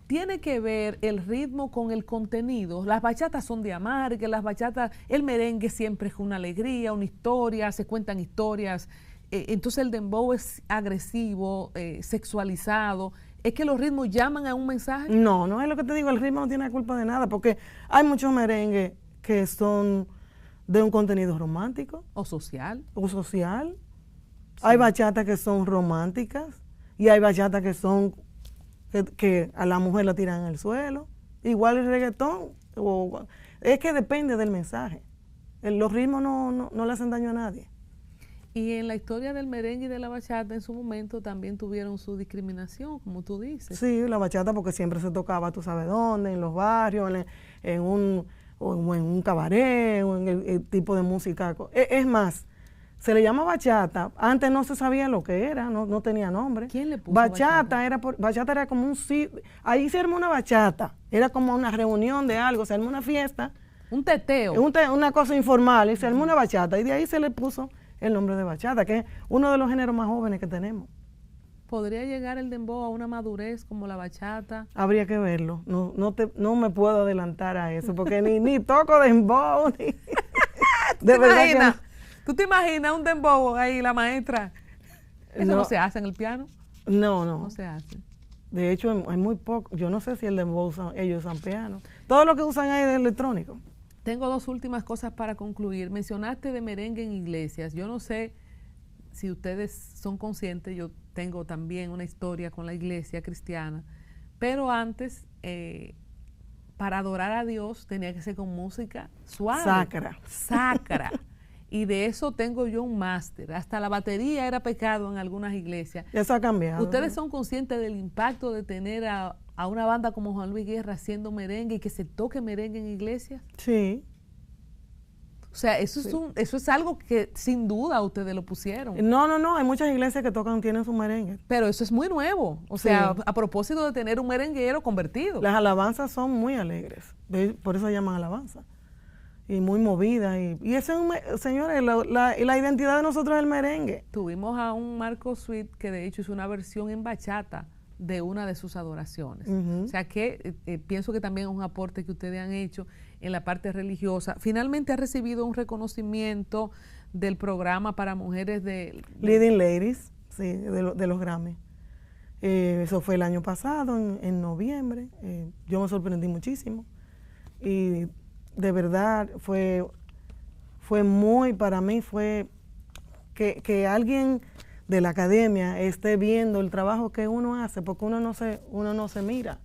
tiene que ver el ritmo con el contenido. Las bachatas son de amargue, las bachatas, el merengue siempre es una alegría, una historia, se cuentan historias. Entonces el dembow es agresivo, sexualizado. ¿Es que los ritmos llaman a un mensaje? No, no es lo que te digo, el ritmo no tiene la culpa de nada, porque hay muchos merengues que son de un contenido romántico. O social. O social. Sí. Hay bachatas que son románticas y hay bachatas que son que a la mujer la tiran en el suelo. Igual el reggaetón. Es que depende del mensaje. Los ritmos no le hacen daño a nadie. Y en la historia del merengue y de la bachata en su momento también tuvieron su discriminación, como tú dices. Sí, la bachata porque siempre se tocaba, tú sabes dónde, en los barrios, en un cabaret, o en el tipo de música. Es más, se le llama bachata, antes no se sabía lo que era, no tenía nombre. ¿Quién le puso bachata? Bachata era como ahí se armó una bachata, era como una reunión de algo, se armó una fiesta. Un teteo. Una cosa informal, y se armó una bachata, y de ahí se le puso el nombre de bachata, que es uno de los géneros más jóvenes que tenemos. ¿Podría llegar el dembow a una madurez como la bachata? Habría que verlo. No me puedo adelantar a eso, porque ni toco dembow, ni... ¿Te imaginas? ¿Tú te imaginas un dembow ahí, la maestra? ¿Eso no se hace en el piano? No. No se hace. De hecho, hay muy poco. Yo no sé si el dembow ellos usan piano. Todo lo que usan ahí es electrónico. Tengo 2 últimas cosas para concluir. Mencionaste de merengue en iglesias. Yo no sé si ustedes son conscientes, yo tengo también una historia con la iglesia cristiana, pero antes, para adorar a Dios, tenía que ser con música suave. Sacra. Y de eso tengo yo un máster. Hasta la batería era pecado en algunas iglesias. Eso ha cambiado. ¿Ustedes son conscientes del impacto de tener a una banda como Juan Luis Guerra haciendo merengue y que se toque merengue en iglesias? Sí. O sea, eso es algo que sin duda ustedes lo pusieron. No, hay muchas iglesias que tienen su merengue. Pero eso es muy nuevo. O sea, a propósito de tener un merenguero convertido. Las alabanzas son muy alegres. Por eso se llaman alabanza. Y muy movidas. Y eso es, señores, la identidad de nosotros es el merengue. Tuvimos a un Marco Sweet que de hecho hizo una versión en bachata de una de sus adoraciones. O sea que pienso que también es un aporte que ustedes han hecho en la parte religiosa. Finalmente ha recibido un reconocimiento del programa para mujeres de Leading Ladies, sí, de los Grammy. Eso fue el año pasado, en noviembre. Yo me sorprendí muchísimo. Y de verdad fue muy, para mí fue que alguien de la academia esté viendo el trabajo que uno hace, porque uno no se mira.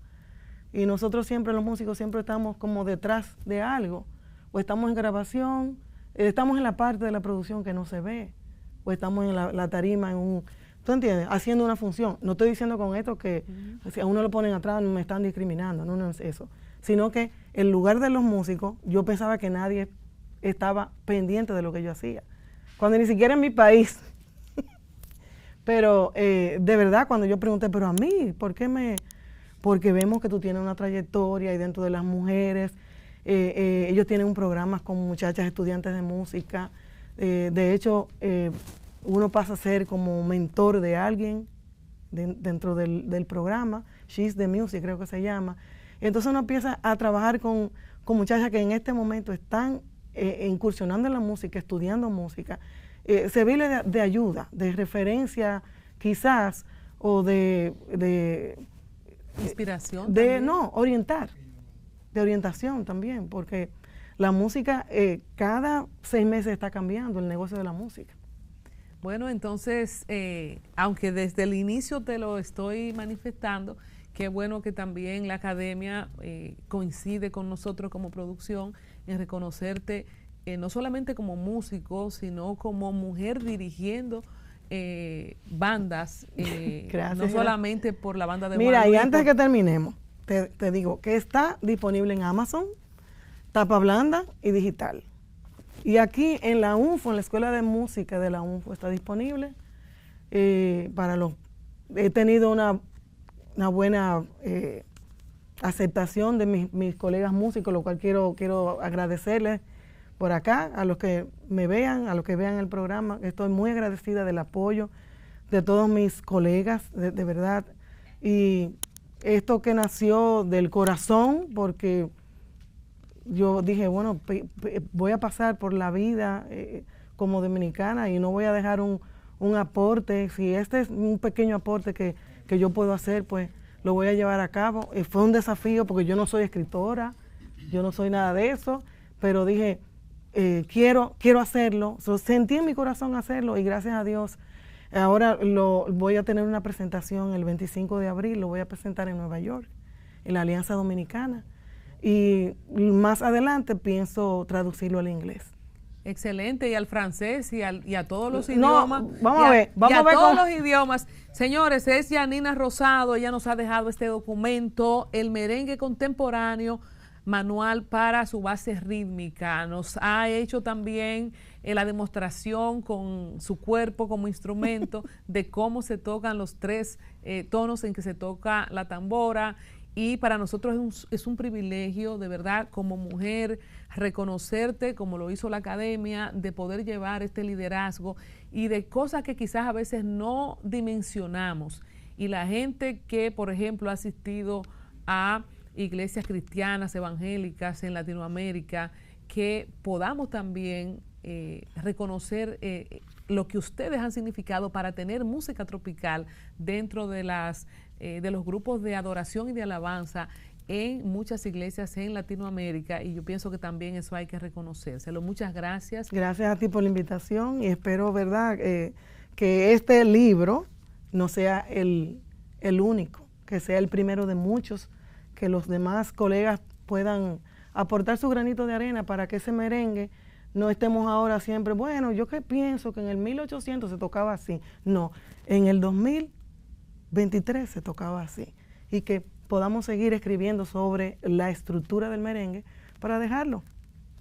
Y nosotros siempre, los músicos, siempre estamos como detrás de algo. O estamos en grabación, estamos en la parte de la producción que no se ve, o estamos en la tarima, ¿tú entiendes? Haciendo una función. No estoy diciendo con esto que si a uno lo ponen atrás me están discriminando, no es eso. Sino que en lugar de los músicos, yo pensaba que nadie estaba pendiente de lo que yo hacía. Cuando ni siquiera en mi país. Pero de verdad, cuando yo pregunté, pero a mí, porque vemos que tú tienes una trayectoria y dentro de las mujeres, ellos tienen un programa con muchachas estudiantes de música. De hecho, uno pasa a ser como mentor de alguien dentro del programa, She's the Music creo que se llama. Entonces uno empieza a trabajar con muchachas que en este momento están incursionando en la música, estudiando música, servirle de ayuda, de referencia quizás, o de inspiración. No, orientar, de orientación también, porque la música cada 6 meses está cambiando el negocio de la música. Bueno, entonces, aunque desde el inicio te lo estoy manifestando, qué bueno que también la academia coincide con nosotros como producción en reconocerte no solamente como músico, sino como mujer dirigiendo bandas, Gracias, no solamente por la banda de Mira, Juan y Luis, antes que terminemos, te digo que está disponible en Amazon, tapa blanda y digital. Y aquí en la UNFO, en la Escuela de Música de la UNFO, está disponible para los... He tenido una buena aceptación de mis colegas músicos, lo cual quiero agradecerles por acá, a los que me vean, a los que vean el programa. Estoy muy agradecida del apoyo de todos mis colegas, de verdad. Y esto que nació del corazón, porque yo dije, bueno, voy a pasar por la vida como dominicana y no voy a dejar un aporte. Si este es un pequeño aporte que yo puedo hacer, pues lo voy a llevar a cabo. Fue un desafío porque yo no soy escritora, yo no soy nada de eso, pero dije, quiero hacerlo. Sentí en mi corazón hacerlo y gracias a Dios ahora voy a tener una presentación el 25 de abril, lo voy a presentar en Nueva York, en la Alianza Dominicana. Y más adelante pienso traducirlo al inglés. Excelente, y al francés y a todos los idiomas. Vamos a ver todos los idiomas. Señores, es Yanina Rosado, ella nos ha dejado este documento, el merengue contemporáneo, manual para su base rítmica. Nos ha hecho también la demostración con su cuerpo como instrumento de cómo se tocan los 3 tonos en que se toca la tambora. Y para nosotros es un privilegio, de verdad, como mujer, reconocerte como lo hizo la academia, de poder llevar este liderazgo y de cosas que quizás a veces no dimensionamos. Y la gente que, por ejemplo, ha asistido a iglesias cristianas, evangélicas en Latinoamérica, que podamos también reconocer lo que ustedes han significado para tener música tropical dentro de los grupos de adoración y de alabanza en muchas iglesias en Latinoamérica, y yo pienso que también eso hay que reconocérselo. Muchas gracias. Gracias a ti por la invitación y espero, ¿verdad?, que este libro no sea el único, que sea el primero de muchos, que los demás colegas puedan aportar su granito de arena para que ese merengue no estemos ahora siempre, bueno, yo que pienso que en el 1800 se tocaba así. No, en el 2023 se tocaba así. Y que podamos seguir escribiendo sobre la estructura del merengue para dejarlo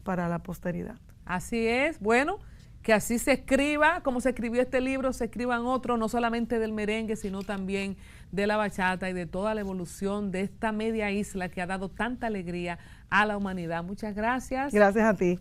para la posteridad. Así es, bueno, que así se escriba, como se escribió este libro, se escriban otros, no solamente del merengue, sino también de la bachata y de toda la evolución de esta media isla que ha dado tanta alegría a la humanidad. Muchas gracias. Gracias a ti.